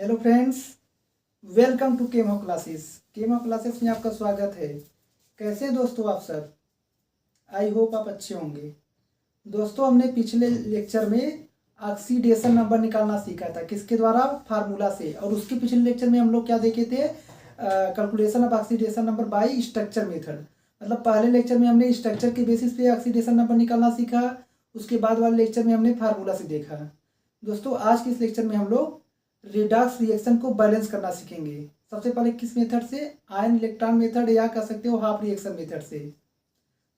Hello friends, welcome to chemo classes. Chemo classes में आपका स्वागत है। कैसे हैं दोस्तों आप सब? आई होप आप अच्छे होंगे। दोस्तों, हमने पिछले लेक्चर में ऑक्सीडेशन नंबर निकालना सीखा था। किसके द्वारा? फार्मूला से। और उसके पिछले लेक्चर में हम लोग क्या देखे थे? Calculation of oxidation number by structure method. मतलब पहले लेक्चर में हमने स्ट्रक्चर के बेसिस पे ऑक्सीडेशन नंबर निकालना सीखा। उसके बाद वाले लेक्चर में हमने फार्मूला से देखा। दोस्तों, आज के इस लेक्चर में हम लोग रिडक्स रिएक्शन को बैलेंस करना सीखेंगे। सबसे पहले किस मेथड से? आयन इलेक्ट्रॉन मेथड, या कह सकते हो हाफ रिएक्शन मेथड से।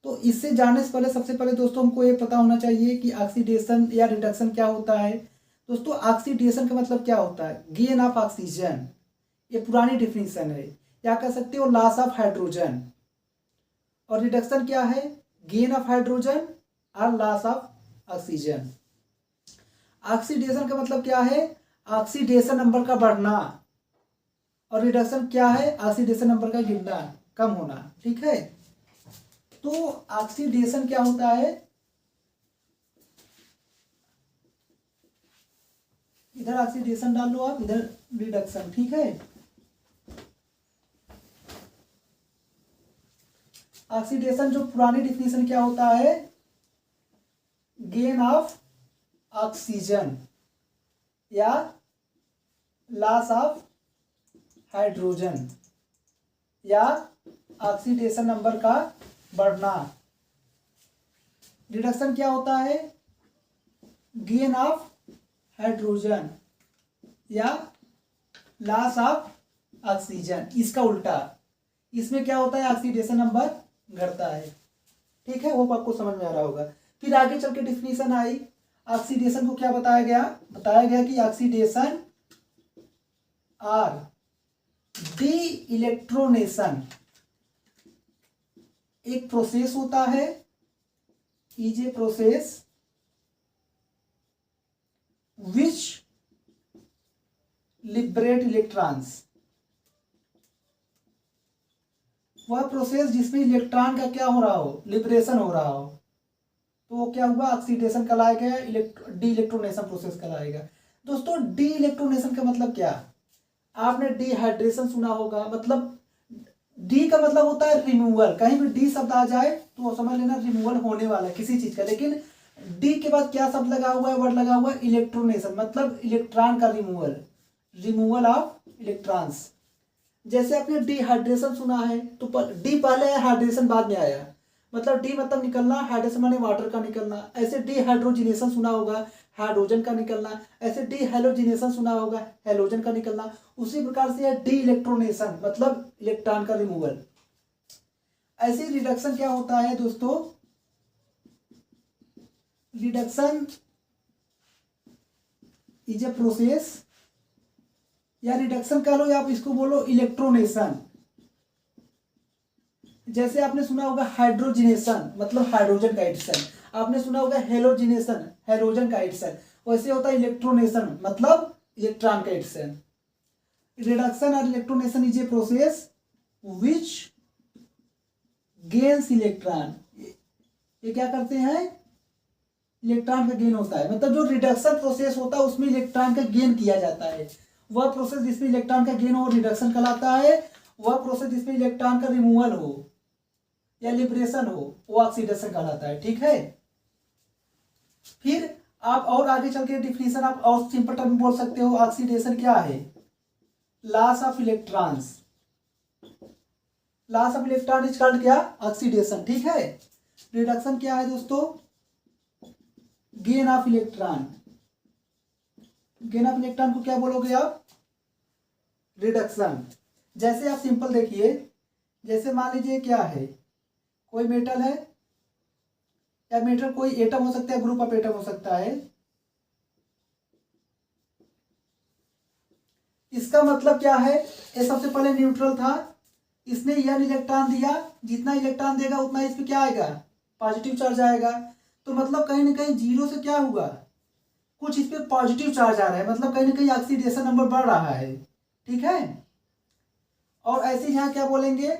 तो इससे जानने से पहले सबसे पहले दोस्तों हमको ये पता होना चाहिए कि ऑक्सीडेशन या रिडक्शन क्या होता है। दोस्तों, ऑक्सीडेशन का मतलब क्या होता है? Gain of oxygen. ये पुरानी डिफिनीशन है, या कह सकते हो लॉस ऑफ हाइड्रोजन। और रिडक्शन क्या है? गेन ऑफ हाइड्रोजन और लॉस ऑफ ऑक्सीजन। ऑक्सीडेशन का मतलब क्या है? ऑक्सीडेशन नंबर का बढ़ना। और रिडक्शन क्या है? ऑक्सीडेशन नंबर का गिरना, कम होना। ठीक है, तो ऑक्सीडेशन क्या होता है? इधर ऑक्सीडेशन डाल लो आप, इधर रिडक्शन। ठीक है, ऑक्सीडेशन जो पुरानी डिफिनीशन क्या होता है? गेन ऑफ ऑक्सीजन या लॉस ऑफ हाइड्रोजन, या ऑक्सीडेशन नंबर का बढ़ना। रिडक्शन क्या होता है? गेन ऑफ हाइड्रोजन या लॉस ऑफ ऑक्सीजन। इसका उल्टा, इसमें क्या होता है? ऑक्सीडेशन नंबर घटता है। ठीक है, वो आपको समझ में आ रहा होगा। फिर आगे चल के डिफिनीशन आई। ऑक्सीडेशन को क्या बताया गया? बताया गया कि ऑक्सीडेशन आर डी इलेक्ट्रोनेशन एक प्रोसेस होता है, is a process which liberate electrons. वह प्रोसेस जिसमें इलेक्ट्रॉन का क्या हो रहा हो? लिबरेशन हो रहा हो। तो वो क्या हुआ? ऑक्सीडेशन कहलाएगा, डी इलेक्ट्रोनेशन प्रोसेस कहलाएगा। दोस्तों, डी इलेक्ट्रोनेशन का मतलब क्या? आपने डिहाइड्रेशन सुना होगा। मतलब डी का मतलब होता है रिमूवल। कहीं भी डी शब्द आ जाए तो समझ लेना रिमूवल होने वाला है किसी चीज का। लेकिन डी के बाद क्या शब्द लगा हुआ है? वर्ड लगा हुआ है इलेक्ट्रोनेशन, मतलब इलेक्ट्रॉन का रिमूवल, रिमूवल ऑफ इलेक्ट्रॉन्स। जैसे आपने डिहाइड्रेशन सुना है तो डी पहले आया, हाइड्रेशन बाद में आया। मतलब डी मतलब निकलना, हाइड्रेशन माने वाटर का निकलना। ऐसे डिहाइड्रोजिनेशन सुना होगा, हाइड्रोजन का निकलना। ऐसे डिहाइड्रोजिनेशन सुना होगा, हेलोजन का निकलना। उसी प्रकार से डी इलेक्ट्रोनेशन मतलब इलेक्ट्रॉन का रिमूवल। ऐसे रिडक्शन क्या होता है दोस्तों? रिडक्शन इज ए प्रोसेस, या रिडक्शन कह लो, या आप इसको बोलो इलेक्ट्रोनेशन। जैसे आपने सुना होगा हाइड्रोजिनेशन मतलब हाइड्रोजन का एडिशन। आपने सुना होगा हेलोजिनेशन, हेलोजन का एडिशन। वैसे होता है इलेक्ट्रोनेशन मतलब इलेक्ट्रॉन का एडिशन। रिडक्शन और electronation is a process which gains electron. ये क्या करते हैं? इलेक्ट्रॉन का गेन होता है। मतलब जो रिडक्शन प्रोसेस होता है उसमें इलेक्ट्रॉन का गेन किया जाता है। वह प्रोसेस जिसमें इलेक्ट्रॉन का गेन हो रिडक्शन कहलाता है। वह प्रोसेस जिसमें इलेक्ट्रॉन का रिमूवल हो या लिबरेशन हो वो ऑक्सीडेशन कहलाता है। ठीक है, फिर आप और आगे चल के डिफिनीशन आप और सिंपल टर्म में बोल सकते हो। ऑक्सीडेशन क्या है? Loss of electrons. Loss of electron is called क्या? ऑक्सीडेशन। ठीक है, रिडक्शन क्या है दोस्तों? Gain of electron. Gain of electron को क्या बोलोगे आप? रिडक्शन। जैसे आप सिंपल देखिए, जैसे मान लीजिए क्या है, कोई मेटल है, या मेटल कोई एटम हो सकता है, ग्रुप ऑफ एटम हो सकता है। इसका मतलब क्या है? ये सबसे पहले न्यूट्रल था, इसने n इलेक्ट्रॉन दिया। जितना इलेक्ट्रॉन देगा उतना इस पे क्या आएगा? पॉजिटिव चार्ज आएगा। तो मतलब कहीं ना कहीं जीरो से क्या हुआ? कुछ इस पे पॉजिटिव चार्ज आ रहा है, मतलब कहीं ना कहीं ऑक्सीडेशन नंबर बढ़ रहा है। ठीक है, और ऐसे यहां क्या बोलेंगे?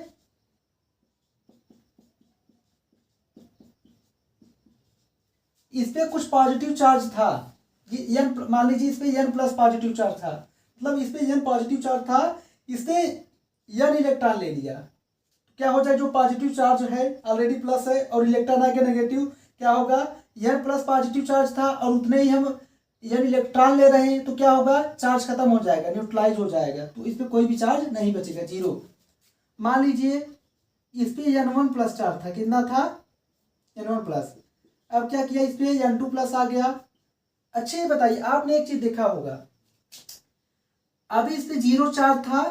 इस पे कुछ पॉजिटिव चार्ज था, मान लीजिए इस पे n प्लस पॉजिटिव चार्ज था, मतलब इस पे n पॉजिटिव चार्ज था, इसने n इलेक्ट्रॉन ले लिया, क्या हो जाए, जो पॉजिटिव चार्ज है ऑलरेडी प्लस है और इलेक्ट्रॉन आ गया नेगेटिव, क्या होगा, n प्लस पॉजिटिव चार्ज था और उतने ही हम n इलेक्ट्रॉन ले रहे हैं, तो क्या होगा, चार्ज खत्म हो जाएगा, न्यूट्रलाइज हो जाएगा, तो इस पर कोई भी चार्ज नहीं बचेगा, जीरो। मान लीजिए इस पे n1 प्लस चार्ज था, कितना था, n1 प्लस। अब क्या किया, इस पे n2 प्लस आ गया। अच्छा ये बताइए, आपने एक चीज देखा होगा, अभी इस पे जीरो चार्ज था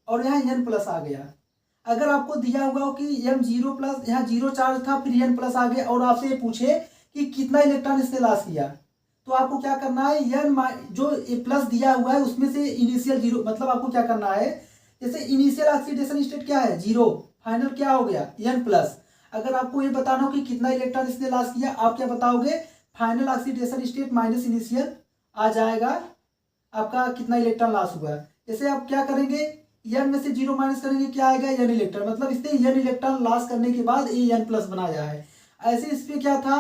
और यहाँ n प्लस आ गया। अगर आपको दिया हुआ हो कि m जीरो प्लस, यहाँ जीरो चार्ज था फिर n प्लस आ गया और आपसे ये पूछे कि कितना इलेक्ट्रॉन इसने लॉस किया, तो आपको क्या करना है, जो प्लस दिया हुआ है उसमें से इनिशियल जीरो, मतलब आपको क्या करना है, जैसे इनिशियल ऑक्सीडेशन स्टेट क्या है, जीरो, फाइनल क्या हो गया, n प्लस। अगर आपको ये बताना हो कि कितना इलेक्ट्रॉन इसने लॉस किया, आप क्या बताओगे, final oxidation state minus initial आ जाएगा, आपका कितना इलेक्ट्रॉन लॉस हुआ। जैसे आप क्या करेंगे, n में से जीरो माइनस करेंगे, क्या आएगा, n इलेक्ट्रॉन, मतलब इसने n इलेक्ट्रॉन लॉस करने के बाद ये n प्लस बनाया है। ऐसे इस पे क्या था,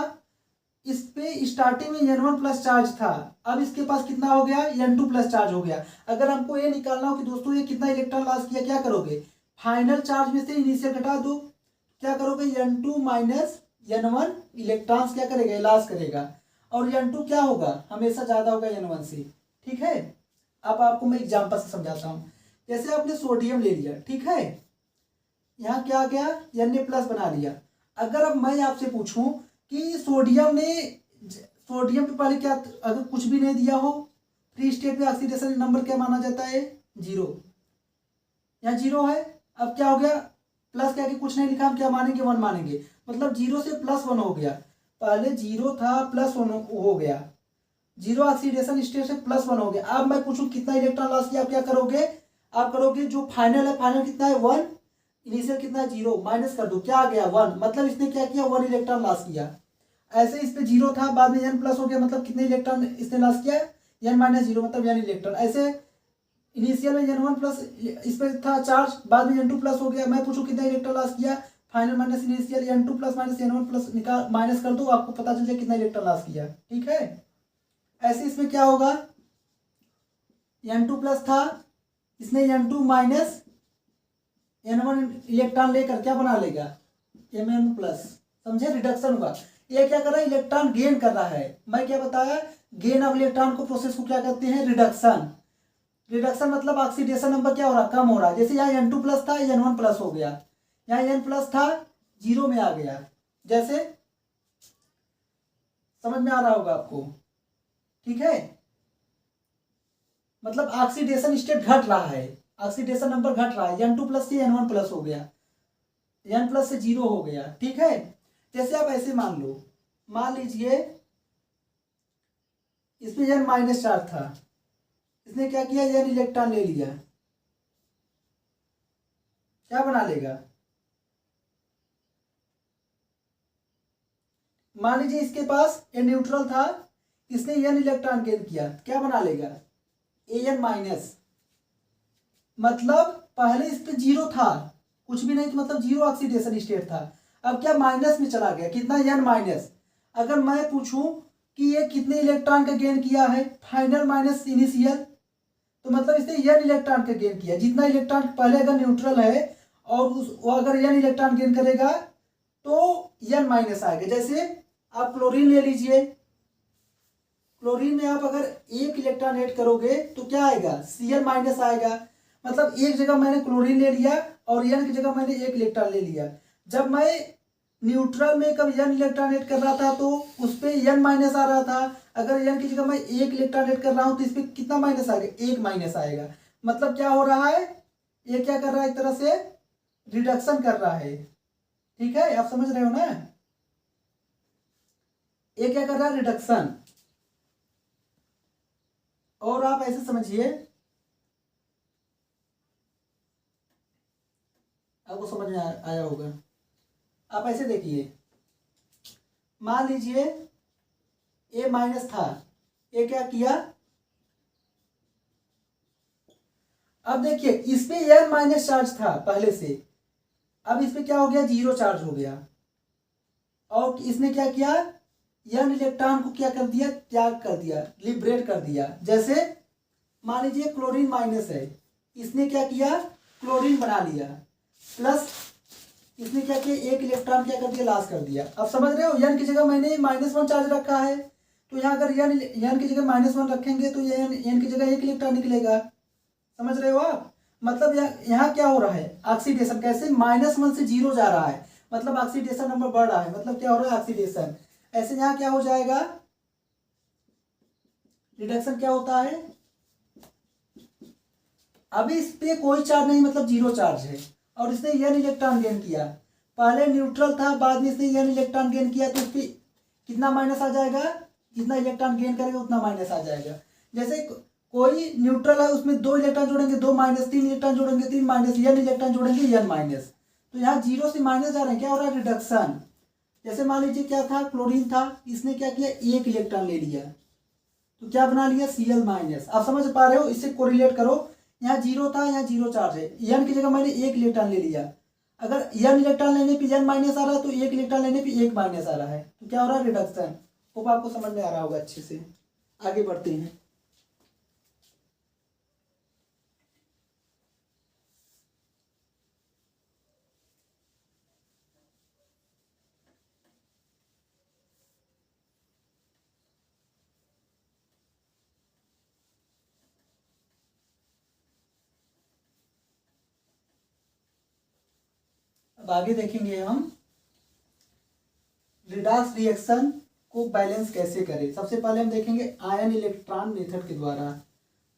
इस पे स्टार्टिंग में n1 प्लस चार्ज था, अब इसके पास कितना हो गया, n2 प्लस चार्ज हो गया। अगर हमको ये निकालना हो कि दोस्तों ये कितना इलेक्ट्रॉन लॉस किया, क्या करोगे, फाइनल चार्ज में से इनिशियल घटा दो, क्या करोगे, n2 माइनस n1 इलेक्ट्रॉन्स क्या करेगा, लॉस करेगा, और n2 क्या होगा, हमेशा ज्यादा होगा n1 से, ठीक है। अब आपको मैं एग्जांपल से समझाता हूँ। जैसे आपने सोडियम ले लिया, ठीक है, यहाँ क्या आ गया, Na प्लस बना लिया। अगर अब मैं आपसे पूछूं कि सोडियम पे पहले क्या, अगर कुछ भी नहीं दिया हो, फ्री स्टेट में ऑक्सीडेशन नंबर क्या माना जाता है, जीरो, यहाँ जीरो है। अब क्या हो गया, प्लस क्या, कुछ नहीं लिखा, हम क्या मानेंगे, वन मानेंगे, मतलब जीरो से प्लस वन हो गया, पहले जीरो था प्लस वन हो गया, जीरो ऑक्सीडेशन स्टेट से प्लस वन हो गया। अब मैं पूछूं कितना इलेक्ट्रॉन लॉस किया, आप क्या करोगे, आप करोगे जो फाइनल है, फाइनल कितना है, वन, इनिशियल कितना है, जीरो, माइनस कर दो, क्या आ गया, वन, मतलब इसने क्या किया, वन इलेक्ट्रॉन लॉस किया। ऐसे इस पे जीरो था, बाद में n प्लस हो गया, मतलब कितने इलेक्ट्रॉन इसने लॉस किया, n माइनस जीरो, मतलब n इलेक्ट्रॉन। ऐसे इनिशियल में n1 प्लस इस पे था चार्ज, बाद में n2 प्लस हो गया, मैं पूछूं कितना इलेक्ट्रॉन लॉस किया, final minus initial, n2 plus minus n1 plus निकाल, माइनस कर दो, आपको पता चल जाए कितना इलेक्ट्रॉन लॉस किया, ठीक है। ऐसे इसमें क्या होगा, n2 प्लस था, इसने n2 माइनस n1 इलेक्ट्रॉन लेकर क्या बना लेगा, mm प्लस, समझे, रिडक्शन हुआ। ये क्या कर रहा है, इलेक्ट्रॉन गेन कर रहा है। मैं क्या बताया, गेन ऑफ इलेक्ट्रॉन को प्रोसेस को क्या कहते हैं, रिडक्शन। रिडक्शन मतलब ऑक्सीडेशन नंबर क्या हो रहा है, कम हो रहा है। जैसे यहाँ n2 प्लस था, n1 प्लस हो गया, यहाँ n प्लस था, जीरो में आ गया, जैसे समझ में आ रहा होगा आपको, ठीक है। मतलब ऑक्सीडेशन स्टेट घट रहा है, ऑक्सीडेशन नंबर घट रहा है, n2 प्लस से n1 प्लस हो गया, n प्लस से जीरो हो गया, ठीक है। जैसे आप ऐसे मान लो, मान लीजिए इसमें n माइनस चार्ज था, इसने क्या किया, n इलेक्ट्रॉन ले लिया, क्या बना लेगा, मान लीजिए इसके पास n न्यूट्रल था, इसने n इलेक्ट्रॉन गेन किया, क्या बना लेगा, an माइनस, मतलब पहले इस पे जीरो था, कुछ भी नहीं, तो मतलब जीरो ऑक्सीडेशन स्टेट था, अब क्या माइनस में चला गया, कितना, n माइनस। अगर मैं पूछूं कि ये कितने इलेक्ट्रॉन का गेन किया है, फाइनल माइनस इनिशियल, तो मतलब इसने n इलेक्ट्रॉन का गेन किया, जितना इलेक्ट्रॉन पहले अगर न्यूट्रल है और वो अगर n इलेक्ट्रॉन गेन करेगा तो n माइनस आएगा। जैसे आप क्लोरीन ले लीजिए, क्लोरीन में आप अगर एक इलेक्ट्रॉन ऐड करोगे तो क्या आएगा, Cl माइनस आएगा। मतलब एक जगह मैंने क्लोरीन ले लिया और n की जगह मैंने एक इलेक्ट्रॉन ले लिया। जब मैं न्यूट्रल में कब n इलेक्ट्रॉन ऐड कर रहा था तो उस पर n माइनस आ रहा था, अगर n की जगह मैं एक इलेक्ट्रॉन ऐड कर रहा हूं तो इस पर कितना माइनस आएगा, एक माइनस आएगा। मतलब क्या हो रहा है, ये क्या कर रहा है, एक तरह से रिडक्शन कर रहा है, ठीक है, आप समझ रहे हो ना। ये क्या कर रहा है, रिडक्शन। और आप ऐसे समझिए, आपको समझ में आया होगा। आप ऐसे देखिए, मान लीजिए ए माइनस था, ये क्या किया, अब देखिए इस पे n माइनस चार्ज था पहले से, अब इस पे क्या हो गया, जीरो चार्ज हो गया, और इसने क्या किया, n इलेक्ट्रॉन को क्या कर दिया, त्याग कर दिया, लिबरेट कर दिया। जैसे मान लीजिए क्लोरीन माइनस है, इसने क्या किया, क्लोरीन बना लिया, प्लस इसने क्या किया, एक इलेक्ट्रॉन क्या कर दिया, लॉस कर दिया। अब समझ रहे हो, n की जगह मैंने -1 चार्ज रखा है, तो यहाँ अगर n की जगह -1 रखेंगे तो ये n की जगह एक इलेक्ट्रॉन निकलेगा। समझ रहे हो आप, मतलब यहाँ क्या हो रहा है, ऑक्सीडेशन। कैसे, -1 से 0 जा रहा है, मतलब ऑक्सीडेशन नंबर बढ़ रहा है, मतलब क्या हो रहा है, ऑक्सीडेशन। ऐसे यहाँ क्या हो जाएगा, रिडक्शन क्या होता है। अभी इस पे कोई चार्ज नहीं, मतलब 0 चार्ज है, और इसने n इलेक्ट्रॉन गेन किया। पहले न्यूट्रल था, बाद में इसने n इलेक्ट्रॉन गेन किया, तो इस पर कितना माइनस आ जाएगा, जितना इलेक्ट्रॉन गेन करेगा उतना माइनस आ जाएगा। जैसे कोई न्यूट्रल है, उसमें 2 इलेक्ट्रॉन जोड़ेंगे 2 माइनस, 3 इलेक्ट्रॉन जोड़ेंगे 3 माइनस, n इलेक्ट्रॉन जोड़ेंगे n माइनस। तो यहाँ 0 से माइनस जा रहे हैं, क्या हो रहा है, रिडक्शन। जैसे मान लीजिए क्या था, क्लोरीन था, इसने क्या किया, एक इलेक्ट्रॉन ले लिया, तो क्या बना लिया, Cl माइनस। आप समझ पा रहे हो, इससे कोरिलेट करो। यहाँ 0 था, यहाँ 0 चार्ज है, n की जगह मैंने एक इलेक्ट्रॉन ले लिया। अगर n इलेक्ट्रॉन लेने पे n माइनस आ रहा है, तो एक इलेक्ट्रॉन लेने पे एक माइनस आ रहा है, तो क्या हो रहा है, रिडक्शन। होप आपको समझ में आ रहा होगा अच्छे से। आगे बढ़ते हैं। अब आगे देखेंगे हम रिडॉक्स रिएक्शन को बैलेंस कैसे करें। सबसे पहले हम देखेंगे आयन इलेक्ट्रॉन मेथड के द्वारा।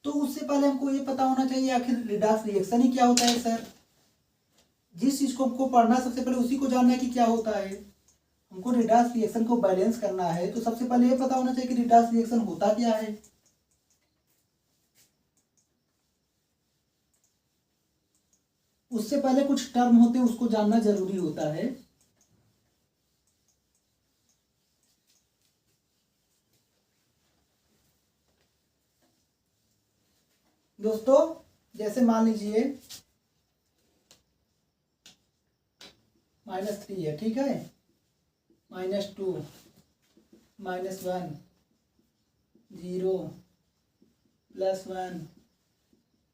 तो उससे पहले हमको ये पता होना चाहिए आखिर रिडॉक्स रिएक्शन ही क्या होता है। सर, जिस चीज को हमको पढ़ना है सबसे पहले उसी को जानना है कि क्या होता है। हमको रिडॉक्स रिएक्शन को बैलेंस करना है, तो सबसे पहले ये पता होना चाहिए कि रिडॉक्स रिएक्शन होता क्या है। उससे पहले कुछ टर्म होते हैं, उसको जानना जरूरी होता है। दोस्तों, जैसे मान लीजिए -3 है, ठीक है, -2 -1 0 +1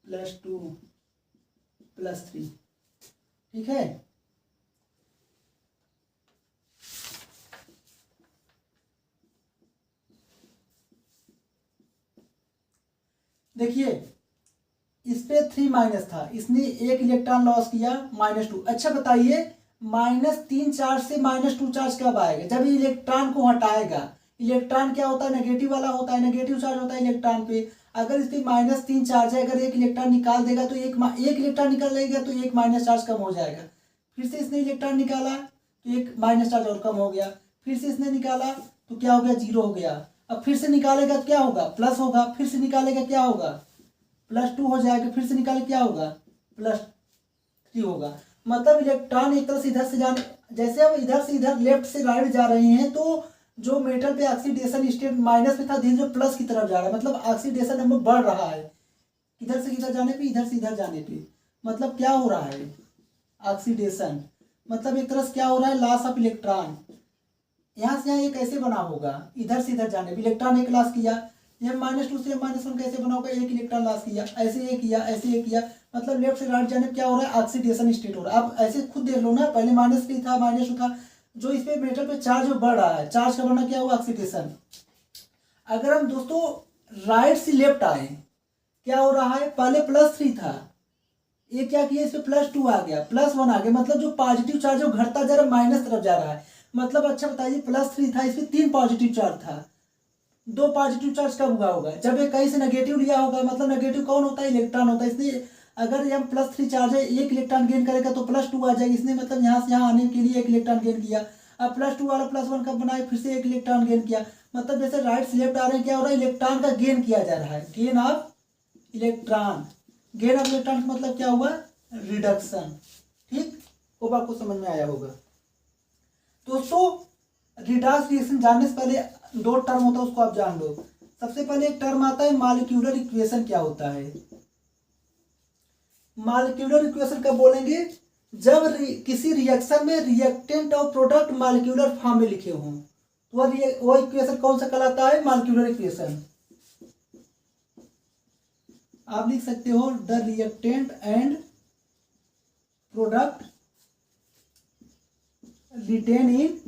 +2 +3, ठीक है। देखिए, इस पे 3 माइनस था, इसने एक इलेक्ट्रॉन लॉस किया, -2। अच्छा बताइए, -3 चार्ज से -2 चार्ज कब आएगा, जब इलेक्ट्रॉन को हटाएगा। इलेक्ट्रॉन क्या होता है, नेगेटिव वाला होता है, नेगेटिव चार्ज होता है इलेक्ट्रॉन पे। अगर इस पे -3 चार्ज है, अगर एक इलेक्ट्रॉन निकाल देगा तो एक इलेक्ट्रॉन निकालेगा तो एक माइनस चार्ज कम हो जाएगा। फिर से इसने इलेक्ट्रॉन निकाला तो एक माइनस चार्ज और कम हो गया। फिर से इसने निकाला तो क्या हो गया, 0 हो गया। अब फिर से निकालेगा तो क्या होगा, प्लस होगा। फिर से निकालेगा क्या होगा, +2 हो जाएगा। फिर से निकाले क्या होगा, +3 होगा। मतलब इलेक्ट्रॉन एक तरह से इधर से जाने, जैसे अब इधर से इधर लेफ्ट से राइट जा रहे हैं, तो जो मेटल पे ऑक्सीडेशन स्टेट माइनस में था, धीरे धीरे प्लस की तरफ जा रहा है, मतलब ऑक्सीडेशन नंबर बढ़ रहा है। इधर से इधर जाने पे, इधर से इधर जाने पे, मतलब क्या हो रहा है, ऑक्सीडेशन। मतलब एक तरह से क्या हो रहा है, लॉस ऑफ इलेक्ट्रॉन। यहाँ से यहाँ ये कैसे बना होगा, इधर से इधर जाने पे इलेक्ट्रॉन एक लॉस किया। M-2 से M-1 कैसे बना होगा, एक इलेक्ट्रॉन लॉस किया, ऐसे ये किया, ऐसे ये किया। मतलब लेफ्ट से राइट जाने पे क्या हो रहा है, ऑक्सीडेशन स्टेट हो रहा है। अब ऐसे खुद देख लो ना, पहले -3 था, -2 था, जो इस पे मेटल पे चार्ज बढ़ रहा है, चार्ज का बढ़ना क्या हुआ, ऑक्सीडेशन। अगर हम दोस्तों राइट से लेफ्ट आए, क्या हो रहा है, पहले +3 था, ये क्या किया, इस पे +2 आ गया, +1 आ गया। मतलब जो पॉजिटिव चार्ज है वो घटता जा रहा है, माइनस तरफ जा रहा है। मतलब अच्छा बताइए, +3 था, इसमें 3 पॉजिटिव चार्ज था, 2 पॉजिटिव चार्ज कब हुआ होगा, जब ये कहीं से नेगेटिव लिया होगा। मतलब नेगेटिव कौन होता है, इलेक्ट्रॉन होता है। इसलिए अगर यहाँ +3 चार्ज है, एक इलेक्ट्रॉन गेन करेगा तो +2 आ जाएगा। इसने मतलब यहाँ से यहाँ आने के लिए एक इलेक्ट्रॉन गेन किया। अब +2 वाला +1 कब बनाए, फिर से एक इलेक्ट्रॉन गेन किया। मतलब जैसे राइट से लेफ्ट आ रहे हैं, क्या हो रहा है, इलेक्ट्रॉन का गेन किया जा रहा है, gain of electron. Gain of electron का मतलब क्या हुआ, रिडक्शन। ठीक, वो आपको समझ में आया होगा। दोस्तों, रिडॉक्स रिएक्शन जानने से पहले 2 टर्म होता है, उसको आप जान लो। सबसे पहले एक टर्म आता है मॉलिक्यूलर इक्वेशन। क्या होता है मॉलिक्यूलर इक्वेशन, कब बोलेंगे, जब किसी रिएक्शन में रिएक्टेंट और प्रोडक्ट मॉलिक्यूलर फॉर्म में लिखे हों, तो वो इक्वेशन कौन सा कहलाता है, मॉलिक्यूलर इक्वेशन। आप लिख सकते हो the reactant and product written in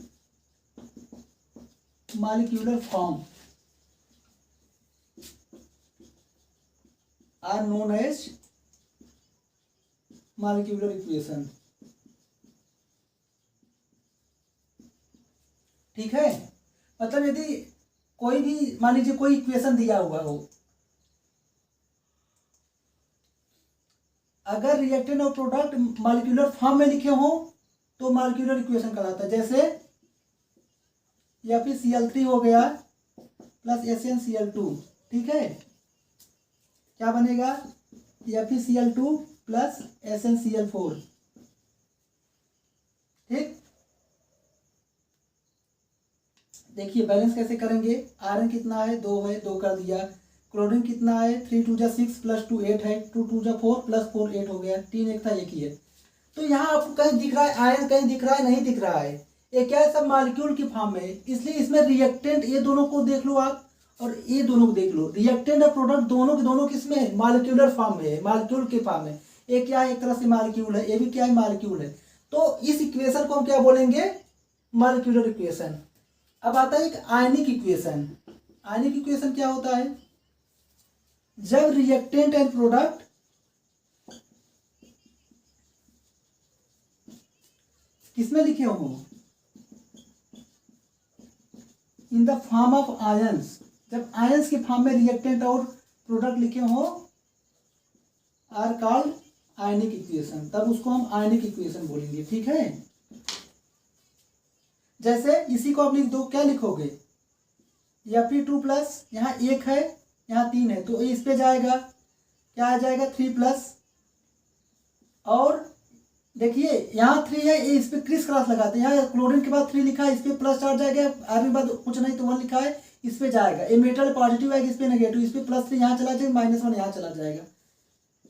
molecular form are known as molecular equation. ठीक है, मतलब यदि कोई भी मान लीजिए कोई इक्वेशन दिया हुआ हो, अगर रिएक्टेंट और प्रोडक्ट मॉलिक्यूलर फॉर्म में लिखे हो तो मॉलिक्यूलर इक्वेशन कहलाता है। जैसे FeCl3 हो गया प्लस SnCl2, ठीक है, क्या बनेगा FeCl2 प्लस SnCl4। ठीक, देखिए बैलेंस कैसे करेंगे। आयरन कितना है 2 है, 2 कर दिया। क्लोरीन कितना है 3 2 जा 6 प्लस 2 8 है, 2 2 जा 4 प्लस 4 8 हो गया। 3 एक था, एक ही है। तो यहाँ आपको कहीं दिख रहा है आयरन, कहीं दिख रहा है नहीं दिख रहा है। ये क्या है, सब मॉलिक्यूल की फॉर्म में, इसलिए इसमें रिएक्टेंट ये दोनों को देख लो आप और ये दोनों को देख लो। रिएक्टेंट और प्रोडक्ट दोनों के दोनों किसमें है, मॉलिक्यूलर फॉर्म में है, मॉलिक्यूल के फॉर्म में। ये क्या है, एक तरह से मॉलिक्यूल है, ये भी क्या है मॉलिक्यूल है। तो इस इक्वेशन को हम क्या बोलेंगे, मॉलिक्यूलर इक्वेशन। अब आता है एक आयनिक इक्वेशन। आयनिक इक्वेशन क्या होता है, जब रिएक्टेंट एंड प्रोडक्ट किसमें लिखे हो, in the form of ions. जब आयंस के फॉर्म में रिएक्टेंट और प्रोडक्ट लिखे हो आर कॉल्ड आयनिक इक्वेशन, तब उसको हम आयनिक इक्वेशन बोलेंगे। ठीक है, जैसे इसी को आप लिख दो, क्या लिखोगे Fe2 प्लस, यहाँ 1 है यहाँ 3 है, तो इस पे जाएगा, क्या आ जाएगा 3 प्लस, और देखिए यहाँ 3 है, इस पे क्रिस क्रॉस लगाते हैं। यहाँ क्लोरीन के बाद 3 लिखा है, इस पे प्लस चार्ज जाएगा, आयरन के बाद कुछ नहीं तो 1 लिखा है, इस पे जाएगा। ये मेटल पॉजिटिव है, इस पे नेगेटिव, इस पे +3 यहाँ चला जाएगा, -1 यहाँ चला जाएगा।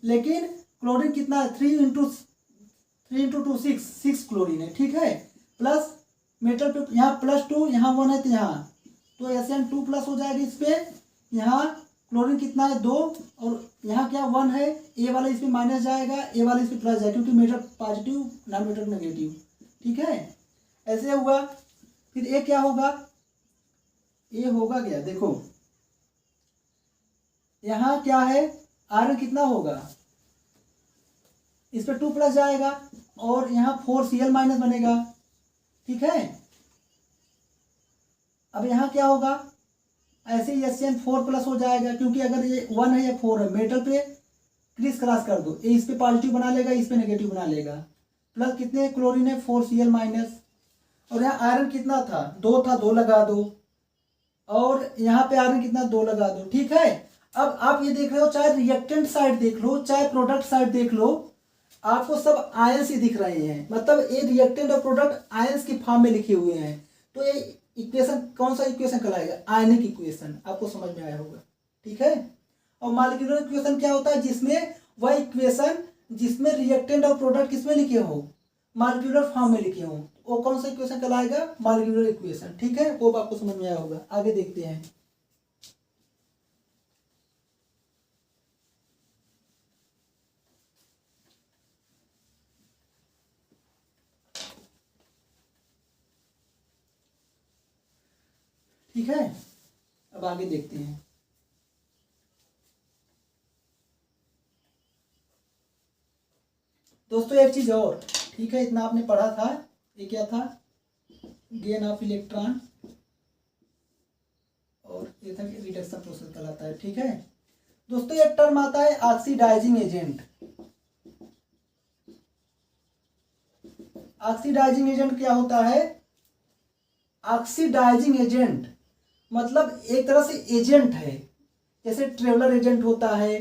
लेकिन क्लोरीन कितना है 3 × 2 6 क्लोरीन है, ठीक है, प्लस मेटल पे यहाँ +2 यहाँ 1 है, तो यहाँ तो Sn2 प्लस हो जाएगा इस पे। यहाँ क्लोरीन कितना है 2 और यहाँ क्या 1 है, ए वाला इस पे माइनस जाएगा, ए वाला इस पे प्लस जाएगा, क्योंकि metal positive non metal negative. ठीक है, ऐसे हुआ। फिर ए क्या होगा, ये होगा क्या, देखो यहाँ क्या है, आयरन कितना होगा, इस पे 2 प्लस जाएगा और यहाँ 4Cl माइनस बनेगा। ठीक है, अब यहाँ क्या होगा, ऐसे ही SN4 प्लस हो जाएगा, क्योंकि अगर ये 1 है या 4 है, मेटल पे क्रिस क्रॉस कर दो, ये इस पे पॉजिटिव बना लेगा, इस पे नेगेटिव बना लेगा। प्लस कितने क्लोरीन है 4Cl माइनस, और यहाँ आयरन कितना था 2 था, 2 लगा दो, और यहाँ पे आयरन कितना 2 लगा दो। ठीक है, अब आप ये देख रहे हो, चाहे रिएक्टेंट साइड देख लो चाहे प्रोडक्ट साइड देख लो, आपको सब आयंस ही दिख रहे हैं। मतलब ये रिएक्टेंट और प्रोडक्ट आयंस की फॉर्म में लिखे हुए हैं। तो ये इक्वेशन कौन सा इक्वेशन कहलाएगा, आयनिक इक्वेशन। आपको समझ में आया होगा। ठीक है, और मॉलिक्यूलर इक्वेशन क्या होता है, जिसमें वह इक्वेशन जिसमें रिएक्टेंट और प्रोडक्ट किसमें लिखे हो, मॉलिक्यूलर फॉर्म में लिखे हो, वो कौन सा इक्वेशन कहलाएगा, मॉलिक्यूलर इक्वेशन। ठीक है, वो आपको समझ में आया होगा। आगे देखते हैं। ठीक है, अब आगे देखते हैं। दोस्तों एक चीज और, ठीक है, इतना आपने पढ़ा था, ये क्या था, गेन ऑफ इलेक्ट्रॉन, और ये था कि रिडक्शन प्रोसेस कहलाता है। ठीक है दोस्तों, एक टर्म आता है ऑक्सीडाइजिंग एजेंट। ऑक्सीडाइजिंग एजेंट क्या होता है, ऑक्सीडाइजिंग एजेंट मतलब एक तरह से एजेंट है। जैसे ट्रेवलर एजेंट होता है,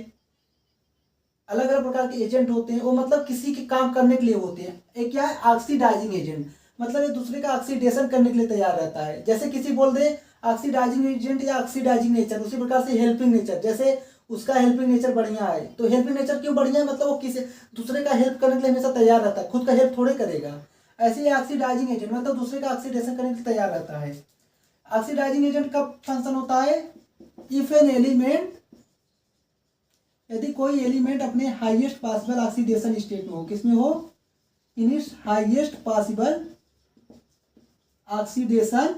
अलग अलग प्रकार के एजेंट होते हैं, वो मतलब किसी के काम करने के लिए होते हैं। एक क्या है ऑक्सीडाइजिंग एजेंट, मतलब एक दूसरे का ऑक्सीडेशन करने के लिए तैयार रहता है। जैसे किसी बोल दे ऑक्सीडाइजिंग एजेंट या ऑक्सीडाइजिंग नेचर, उसी प्रकार से हेल्पिंग नेचर, जैसे उसका हेल्पिंग नेचर बढ़िया है। तो हेल्पिंग नेचर क्यों बढ़िया है, मतलब वो किसी दूसरे का हेल्प करने के लिए हमेशा तैयार रहता है, खुद का हेल्प थोड़े करेगा। ऐसे ही ऑक्सीडाइजिंग एजेंट मतलब दूसरे का ऑक्सीडेशन करने के लिए तैयार रहता है। ऑक्सीडाइजिंग एजेंट का फंक्शन होता है, इफ एन एलिमेंट यदि कोई एलिमेंट अपने हाईएस्ट पॉसिबल ऑक्सीडेशन स्टेट में हो, किसमें हो, in its highest possible oxidation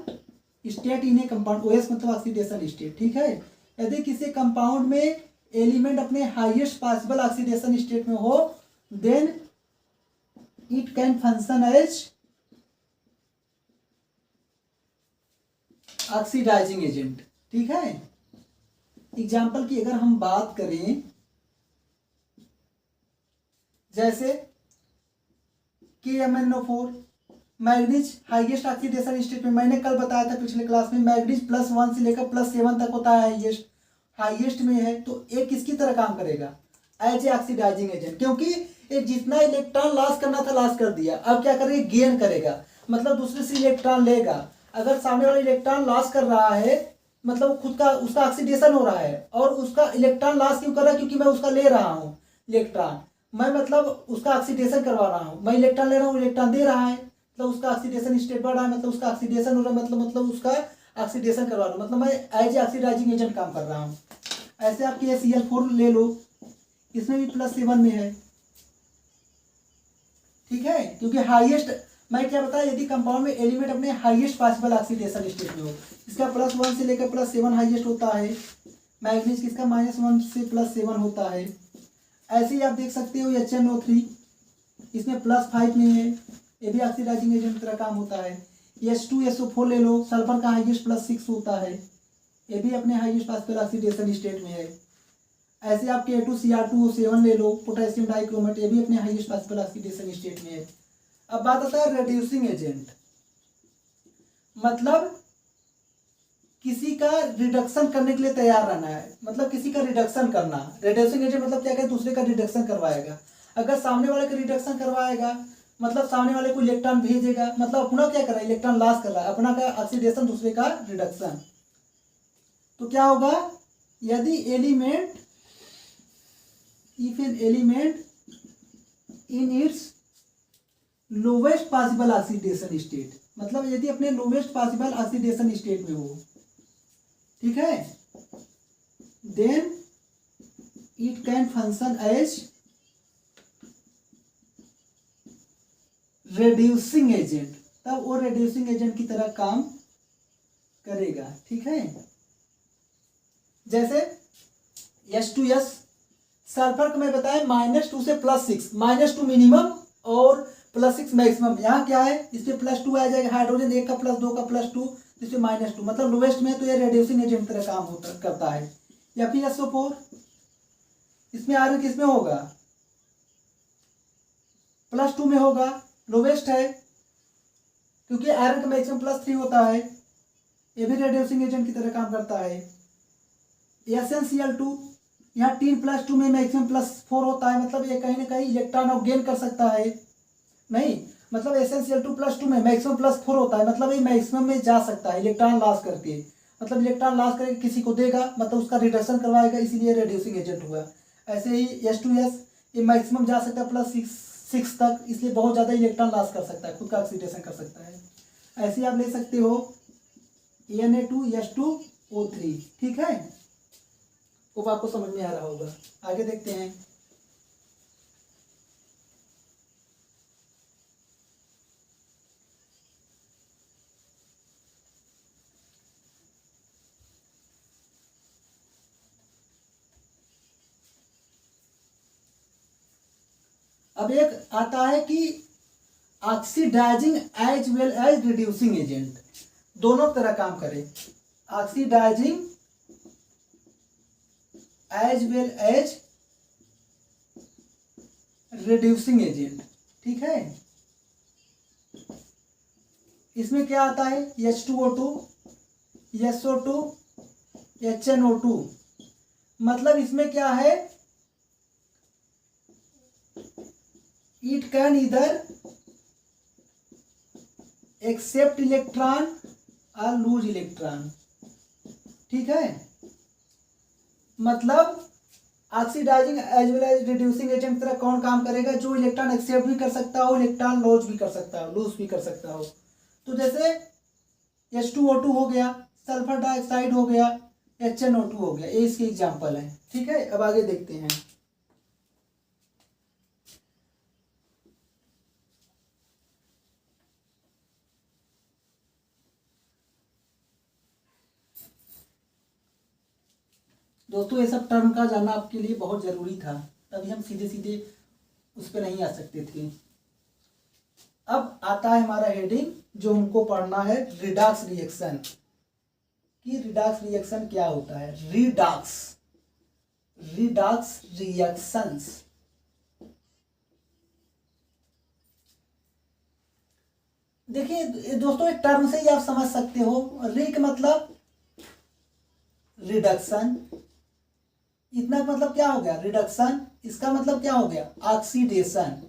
state in A compound, OS मतलब ऑक्सीडेशन स्टेट, ठीक है। यदि किसी कंपाउंड में एलिमेंट अपने हाईएस्ट पॉसिबल ऑक्सीडेशन स्टेट में हो, then it can function as oxidising agent, ठीक है। एग्जाम्पल की अगर हम बात करें, जैसे KMnO4 manganese highest oxidation state में, मैंने कल बताया था पिछले क्लास में, मैग्नीज +1 से लेकर +7 तक होता है, हाईएस्ट में है, तो ये किसकी तरह काम करेगा, एज ए ऑक्सीडाइजिंग एजेंट, क्योंकि ये जितना इलेक्ट्रॉन लॉस करना था लॉस कर दिया, अब क्या करेगा, गेन करेगा, मतलब दूसरे से इलेक्ट्रॉन लेगा। अगर सामने वाला इलेक्ट्रॉन लॉस कर रहा है, मतलब खुद का उसका ऑक्सीडेशन हो रहा है, और उसका इलेक्ट्रॉन लॉस क्यों कर रहा है, क्योंकि मैं उसका ले रहा हूँ इलेक्ट्रॉन, मैं मतलब उसका ऑक्सीडेशन करवा रहा हूँ, मैं इलेक्ट्रॉन ले रहा हूँ, इलेक्ट्रॉन दे रहा है, मतलब उसका ऑक्सीडेशन स्टेट बढ़ रहा है, मतलब उसका ऑक्सीडेशन हो रहा है, मतलब उसका ऑक्सीडेशन करवा रहा हूँ, मतलब मैं एज ए ऑक्सीडाइजिंग एजेंट काम कर रहा हूँ। ऐसे आपकी Cl4 ले लो, इसमें भी +7 में है, ठीक है, क्योंकि हाईएस्ट, मैं क्या बताया, यदि कंपाउंड में एलिमेंट अपने हाईएस्ट पॉसिबल ऑक्सीडेशन स्टेट में हो, इसका +1 से लेकर +7 हाईएस्ट होता है, मैग्नीज किसका -1 से +7 होता है। ऐसे ही आप देख सकते हो HNO3, इसमें +5 में है, ये भी ऑक्सीडाइजिंग एजेंट की तरह काम होता है। H2SO4 ले लो, सल्फर का हाईएस्ट +6 होता है, ये भी अपने हाईएस्ट पॉसिबल ऑक्सीडेशन स्टेट में है। ऐसे आप K2Cr2O7 ले लो, पोटेशियम डाइक्रोमेट, ये भी अपने हाईएस्ट पॉसिबल ऑक्सीडेशन स्टेट में है। अब बात आता है रिड्यूसिंग एजेंट, मतलब किसी का रिडक्शन करने के लिए तैयार रहना है, मतलब किसी का रिडक्शन करना। रिड्यूसिंग एजेंट मतलब क्या, दूसरे का रिडक्शन करवाएगा। अगर सामने वाले का रिडक्शन करवाएगा, मतलब सामने वाले को इलेक्ट्रॉन भेजेगा, मतलब अपना क्या कर रहा है, इलेक्ट्रॉन लॉस कर रहा है, अपना का ऑक्सीडेशन, दूसरे का रिडक्शन। तो क्या होगा, यदि element, if an element in its lowest possible oxidation state, मतलब यदि अपने लोवेस्ट पॉसिबल ऑक्सीडेशन स्टेट में हो, ठीक है, then it can function as reducing agent, तब वो रिड्यूसिंग एजेंट की तरह काम करेगा, ठीक है। जैसे H2S, सल्फर को मैं बताया -2 से +6, -2 मिनिमम और +6 मैक्सिमम। यहाँ क्या है, इसमें +2 आ जाएगा, हाइड्रोजन एक का +2 का +2, इसमें -2, मतलब लोवेस्ट में, तो ये रिड्यूसिंग एजेंट तरह काम करता है। या फिर SO4, इसमें आयरन किसमें होगा, +2 में होगा, लोवेस्ट है, क्योंकि आयरन का मैक्सिमम +3 होता है, ये भी रिड्यूसिंग एजेंट की तरह काम करता है। SnCl2, यहाँ 3 +2 में मैक्सिमम +4 होता है, मतलब ये कहीं ना कहीं इलेक्ट्रॉन और गेन कर सकता है, नहीं, मतलब SnCl2 +2 में मैक्सिमम +4 होता है, मतलब ये मैक्सिमम में जा सकता है इलेक्ट्रॉन लॉस करके, मतलब इलेक्ट्रॉन लॉस करके किसी को देगा, मतलब उसका रिडक्शन करवाएगा, इसीलिए रिड्यूसिंग एजेंट हुआ। ऐसे ही H2S, ये मैक्सिमम जा सकता है +6 तक, इसलिए बहुत ज़्यादा इलेक्ट्रॉन लॉस कर सकता है, खुद का ऑक्सीडेशन कर सकता है। ऐसे ही आप ले सकते हो Na2H2O3, ठीक है, वो आपको समझ में आ रहा होगा। आगे देखते हैं। अब एक आता है कि oxidising as well as reducing agent, दोनों तरह काम करे। Oxidising as well as reducing agent, ठीक है। इसमें क्या आता है, H2O2, SO2, HNO2, मतलब इसमें क्या है, इट कैन इधर एक्सेप्ट इलेक्ट्रॉन और लूज इलेक्ट्रॉन, ठीक है, मतलब oxidising as well as reducing agent की तरह कौन काम करेगा, जो इलेक्ट्रॉन एक्सेप्ट भी कर सकता हो, इलेक्ट्रॉन लॉस भी कर सकता हो, लूज भी कर सकता हो। तो जैसे H2O2 हो गया, सल्फर डाइऑक्साइड हो गया, HNO2 हो गया, ये इसके एग्जाम्पल है। ठीक है, अब आगे देखते हैं। दोस्तों ये सब टर्म का जानना आपके लिए बहुत जरूरी था, तभी हम सीधे सीधे उस पर नहीं आ सकते थे। अब आता है हमारा हेडिंग जो हमको पढ़ना है, रिडॉक्स रिएक्शन। कि रिडॉक्स रिएक्शन क्या होता है। Redox reactions. देखिए दोस्तों, एक टर्म से ही आप समझ सकते हो। री का मतलब रिडक्शन, इतना मतलब क्या हो गया, रिडक्शन। इसका मतलब क्या हो गया, ऑक्सीडेशन।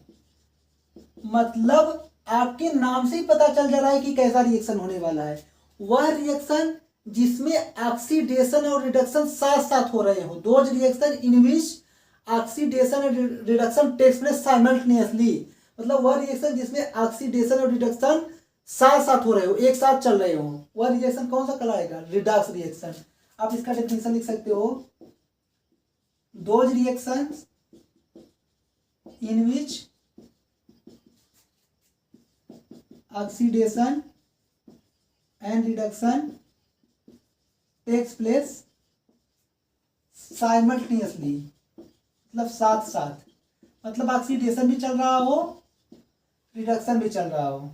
मतलब आपके नाम से ही पता चल जा रहा है कि कैसा रिएक्शन होने वाला है। वह रिएक्शन जिसमें ऑक्सीडेशन और रिडक्शन साथ साथ हो रहे हो। Those reaction in which oxidation और रिडक्शन टेक्स प्लेस साइमल्टेनियसली। मतलब वह रिएक्शन जिसमें ऑक्सीडेशन और रिडक्शन साथ साथ हो रहे हो, एक साथ चल रहे हो, वह रिएक्शन कौन सा कहलाएगा, रिडॉक्स रिएक्शन। आप इसका डेफिनेशन लिख सकते हो, those reactions in which oxidation and reduction takes place simultaneously, मतलब साथ साथ। मतलब ऑक्सीडेशन भी चल रहा हो, रिडक्शन भी चल रहा हो।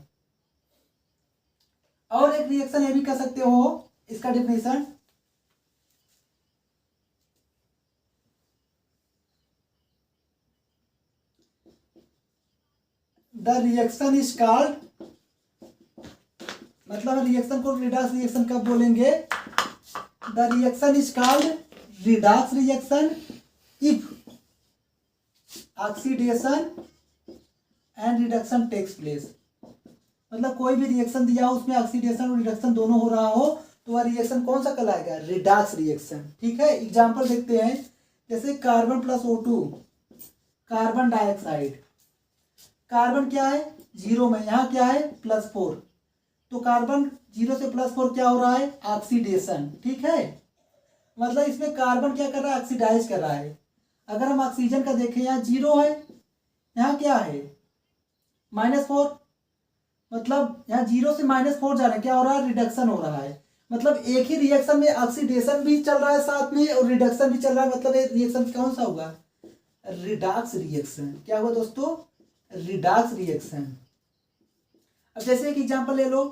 और एक रिएक्शन ये भी कह सकते हो, इसका definition, the reaction is called, मतलब रिएक्शन को रिडॉक्स रिएक्शन कब बोलेंगे, the reaction is called redox reaction if oxidation and reduction takes place. मतलब कोई भी रिएक्शन दिया हो, उसमें ऑक्सीडेशन और रिडक्शन दोनों हो रहा हो, तो वह रिएक्शन कौन सा कहलाएगा, रिडॉक्स रिएक्शन। ठीक है, एग्जांपल देखते हैं। जैसे carbon plus O2, carbon dioxide. Carbon क्या है, 0 में, यहाँ क्या है, +4। तो कार्बन 0 से +4 क्या हो रहा है, ऑक्सीडेशन। ठीक है, मतलब इसमें कार्बन क्या कर रहा है, ऑक्सीडाइज कर रहा है। अगर हम ऑक्सीजन का देखें, यहाँ 0 है, यहाँ क्या है, -4। मतलब यहाँ 0 से -4 जा रहे हैं, क्या हो रहा है, रिडक्शन हो रहा है। मतलब एक ही रिएक्शन में ऑक्सीडेशन भी चल रहा है साथ में और रिडक्शन भी चल रहा है। मतलब ये रिएक्शन कौन सा होगा, रिडॉक्स रिएक्शन। क्या हुआ दोस्तों, रिडॉक्स रिएक्शन। अब जैसे एक एग्जांपल ले लो,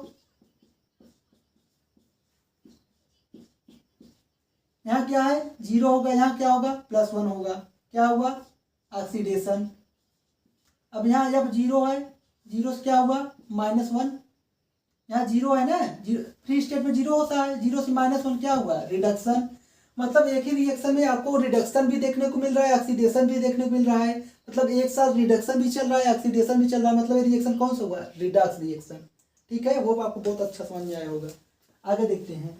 यहाँ क्या है, 0 होगा, यहाँ क्या होगा, +1 होगा, क्या हुआ, ऑक्सीडेशन। अब यहाँ जब 0 है, 0 से क्या हुआ, -1। यहाँ 0 है ना, फ्री स्टेट में 0 होता है, 0 से -1 क्या हुआ, रिडक्शन। मतलब एक ही रिएक्शन में आपको रिडक्शन भी देखने को मिल रहा है, ऑक्सीडेशन भी देखने को मिल रहा है। मतलब एक साथ रिडक्शन भी चल रहा है, ऑक्सीडेशन भी चल रहा है। मतलब ये रिएक्शन कौन सा हुआ, रिडॉक्स रिएक्शन। ठीक है, वो आपको बहुत अच्छा समझ में आया होगा। आगे देखते हैं।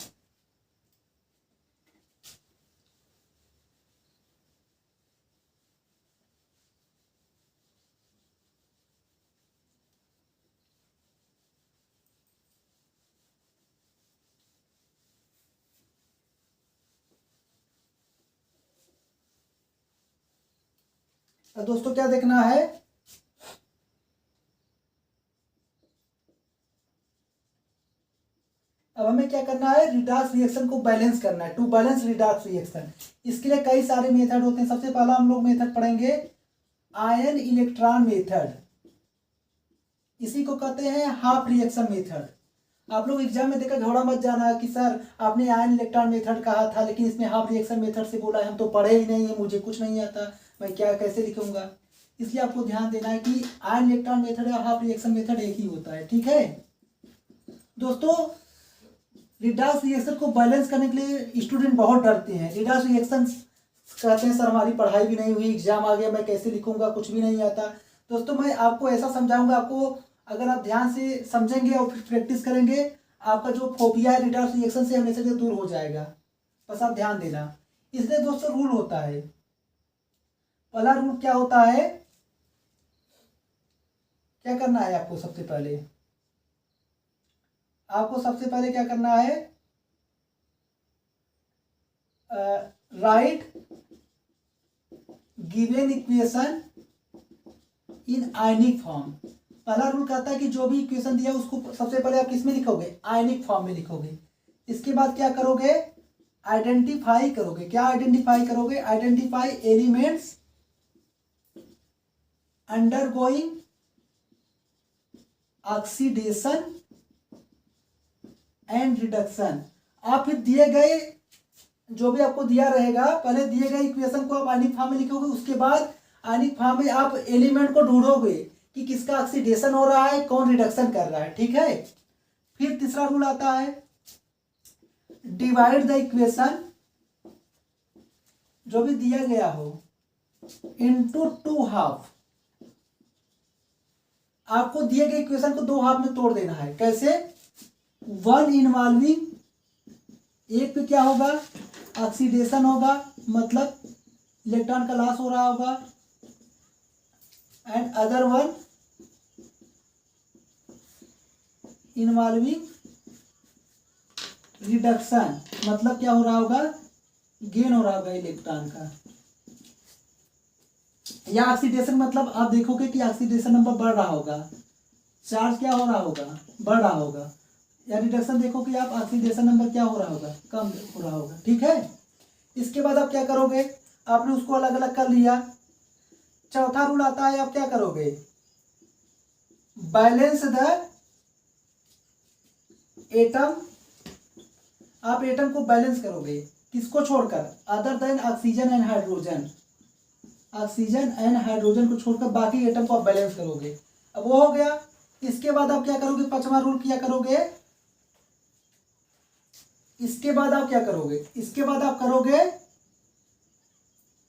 अब दोस्तों क्या देखना है, अब हमें क्या करना है, रिडॉक्स रिएक्शन को बैलेंस करना है, टू बैलेंस रिडॉक्स रिएक्शन। इसके लिए कई सारे मेथड होते हैं। सबसे पहला हम लोग मेथड पढ़ेंगे आयन इलेक्ट्रॉन मेथड। इसी को कहते हैं हाफ रिएक्शन मेथड। आप लोग एग्जाम में देखकर घबरा मत जाना कि सर आपने आयन इलेक्ट्रॉन मेथड कहा था लेकिन इसमें हाफ रिएक्शन मेथड से बोला है, हम तो पढ़े ही नहीं है, मुझे कुछ नहीं आता, मैं क्या कैसे लिखूंगा। इसलिए आपको ध्यान देना है कि आयन इलेक्ट्रॉन मेथड और हाफ रिएक्शन मेथड एक ही होता है। ठीक है दोस्तों, रिडॉक्स रिएक्शन को बैलेंस करने के लिए स्टूडेंट बहुत डरते हैं। रिडॉक्स रिएक्शन कहते हैं सर हमारी पढ़ाई भी नहीं हुई, एग्जाम आ गया, मैं कैसे लिखूंगा, कुछ भी नहीं आता। दोस्तों मैं आपको ऐसा समझाऊंगा, आपको अगर आप ध्यान से समझेंगे और फिर प्रैक्टिस करेंगे, आपका जो फोबिया है रिडॉक्स रिएक्शन से हमेशा से दूर हो जाएगा। बस आप ध्यान देना। इसलिए दोस्तों रूल होता है, पहला रूल क्या होता है, क्या करना है आपको, सबसे पहले क्या करना है, right given equation in ionic form. पहला रूल कहता है कि जो भी इक्वेशन दिया उसको सबसे पहले आप किस में लिखोगे, आयनिक फॉर्म में लिखोगे। इसके बाद क्या करोगे, आइडेंटिफाई करोगे। क्या आइडेंटिफाई करोगे, identify elements undergoing oxidation and reduction. आप फिर दिए गए जो भी आपको दिया रहेगा, पहले दिए गए इक्वेशन को आप आयनिक फॉर्म में लिखोगे, उसके बाद आयनिक फॉर्म में आप एलिमेंट को ढूंढोगे कि किसका ऑक्सीडेशन हो रहा है, कौन रिडक्शन कर रहा है। ठीक है। फिर तीसरा रूल आता है डिवाइड द इक्वेशन, जो भी दिया गया हो, इनटू टू हाफ। आपको दिए गए इक्वेशन को दो हाफ में तोड़ देना है। कैसे, वन इन्वॉल्विंग, एक पे क्या होगा, ऑक्सीडेशन होगा, मतलब इलेक्ट्रॉन का लॉस हो रहा होगा, and other one involving reduction, मतलब क्या हो रहा होगा, गेन हो रहा होगा इलेक्ट्रॉन का। या ऑक्सीडेशन मतलब आप देखोगे कि ऑक्सीडेशन नंबर बढ़ रहा होगा, चार्ज क्या हो रहा होगा, बढ़ रहा होगा। या रिडक्शन देखो कि आप ऑक्सीडेशन नंबर क्या हो रहा होगा, कम हो रहा होगा। ठीक है। इसके बाद आप क्या करोगे, आपने उसको अलग अलग कर लिया। चौथा रूल आता है, आप क्या करोगे, बैलेंस द एटम। आप एटम को बैलेंस करोगे, किसको छोड़कर, other than oxygen and hydrogen. Oxygen and hydrogen को छोड़कर बाकी एटम को आप बैलेंस करोगे। अब वो हो गया। इसके बाद आप क्या करोगे, पांचवा रूल क्या करोगे, इसके बाद आप क्या करोगे, इसके बाद आप करोगे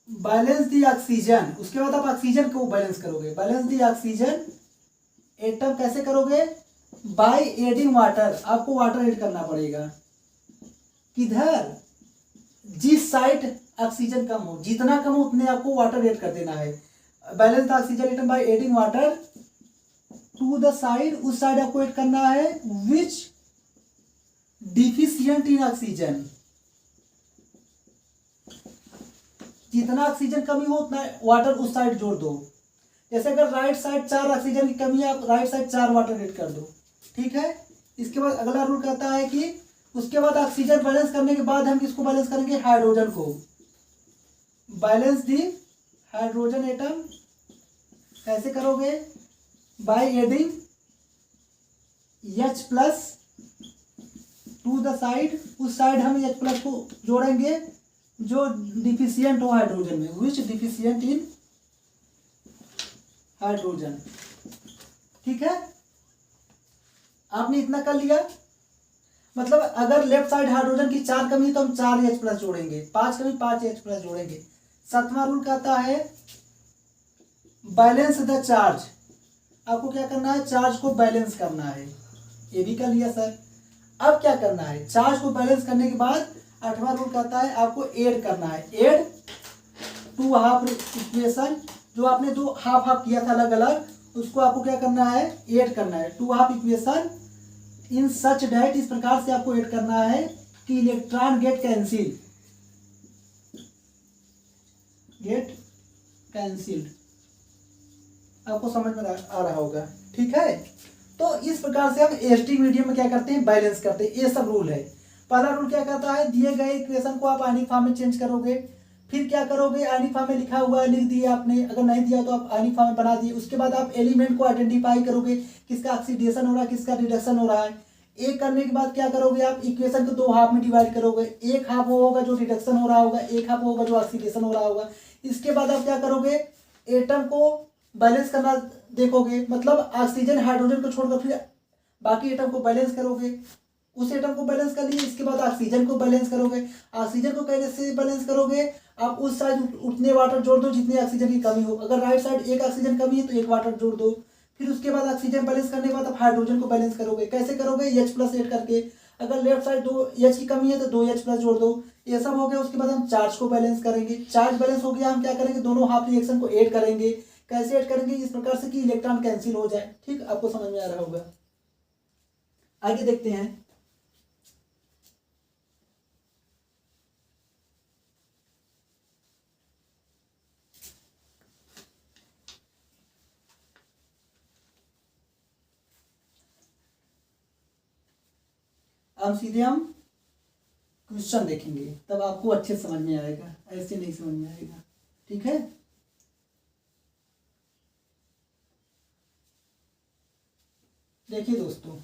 बैलेंस दी ऑक्सीजन। उसके बाद आप ऑक्सीजन को बैलेंस करोगे, बैलेंस दी ऑक्सीजन एटम कैसे करोगे, बाय एडिंग वाटर। आपको वाटर ऐड करना पड़ेगा, किधर, जिस साइड ऑक्सीजन कम हो, जितना कम हो उतने आपको वाटर ऐड कर देना है। Balance the oxygen atom by adding water to the side, उस साइड आपको ऐड करना है विच डिफिशियंट इन ऑक्सीजन। जितना ऑक्सीजन कमी हो उतना वाटर उस साइड जोड़ दो। जैसे अगर राइट साइड 4 ऑक्सीजन की कमी है, आप राइट साइड 4 वाटर ऐड कर दो। ठीक है। इसके बाद अगला रूल कहता है कि उसके बाद ऑक्सीजन बैलेंस करने के बाद हम किसको बैलेंस करेंगे, हाइड्रोजन को। बैलेंस दी हाइड्रोजन एटम कैसे करोगे, by adding H plus two the side, उस साइड हम H प्लस को जोड़ेंगे जो डिफिशियंट हो हाइड्रोजन में, विच डिफिशियंट इन हाइड्रोजन। ठीक है। आपने इतना कर लिया, मतलब अगर लेफ्ट साइड हाइड्रोजन की 4 कमी तो हम 4 H प्लस जोड़ेंगे, 5 कमी 5 H प्लस जोड़ेंगे। सातवां रूल कहता है बैलेंस द चार्ज। आपको क्या करना है, चार्ज को बैलेंस करना है। ये भी कर लिया सर। अब क्या करना है, चार्ज को बैलेंस करने के बाद 8वां रूल कहता है आपको ऐड करना है, ऐड टू हाफ इक्वेशन। जो आपने दो हाफ हाफ किया था अलग अलग, उसको आपको क्या करना है, ऐड करना है to half equation in such that, इस प्रकार से आपको ऐड करना है कि इलेक्ट्रॉन गेट कैंसिल्ड। आपको समझ में आ रहा होगा। ठीक है। तो इस प्रकार से हम एसटी मीडियम में क्या करते हैं, बैलेंस करते हैं। ये सब रूल है। पहला रूल क्या कहता है, दिए गए इक्वेशन को आप आयनिक फॉर्म में चेंज करोगे। फिर क्या करोगे, आयनिक फॉर्म में लिखा हुआ है लिख दिया आपने, अगर नहीं दिया तो आप आयनिक फॉर्म में बना दिए। उसके बाद आप एलिमेंट को आइडेंटिफाई करोगे, किसका ऑक्सीडेशन हो रहा है, किसका रिडक्शन हो रहा है। एक करने के बाद क्या करोगे, आप इक्वेशन को दो हाफ में डिवाइड करोगे। एक हाफ वो होगा जो रिडक्शन हो रहा होगा, एक हाफ होगा जो ऑक्सीडेशन हो रहा होगा। इसके बाद आप क्या करोगे, एटम को बैलेंस करना देखोगे, मतलब ऑक्सीजन हाइड्रोजन को छोड़कर फिर बाकी एटम को बैलेंस करोगे। उस एटम को बैलेंस कर लिए, इसके बाद ऑक्सीजन को बैलेंस करोगे। ऑक्सीजन को कैसे बैलेंस करोगे, आप उस साइड उतने वाटर जोड़ दो जितने ऑक्सीजन की कमी हो। अगर राइट साइड एक ऑक्सीजन कमी है तो एक वाटर जोड़ दो। फिर उसके बाद ऑक्सीजन बैलेंस करने के बाद आप हाइड्रोजन को बैलेंस करोगे। कैसे करोगे, H प्लस ऐड करके। अगर लेफ्ट साइड 2 H की कमी है तो 2 H प्लस जोड़ दो। ये सब हो गया। उसके बाद हम चार्ज को बैलेंस करेंगे। चार्ज बैलेंस हो गया, हम क्या करेंगे, दोनों हाफ रिएक्शन को ऐड करेंगे। कैसे ऐड करेंगे, इस प्रकार से कि इलेक्ट्रॉन कैंसिल हो जाए। ठीक, आपको समझ में आ रहा होगा। आगे देखते हैं। अब सीधे हम क्वेश्चन देखेंगे, तब आपको अच्छे समझ में आएगा, ऐसे नहीं समझ में आएगा। ठीक है, देखिए दोस्तों,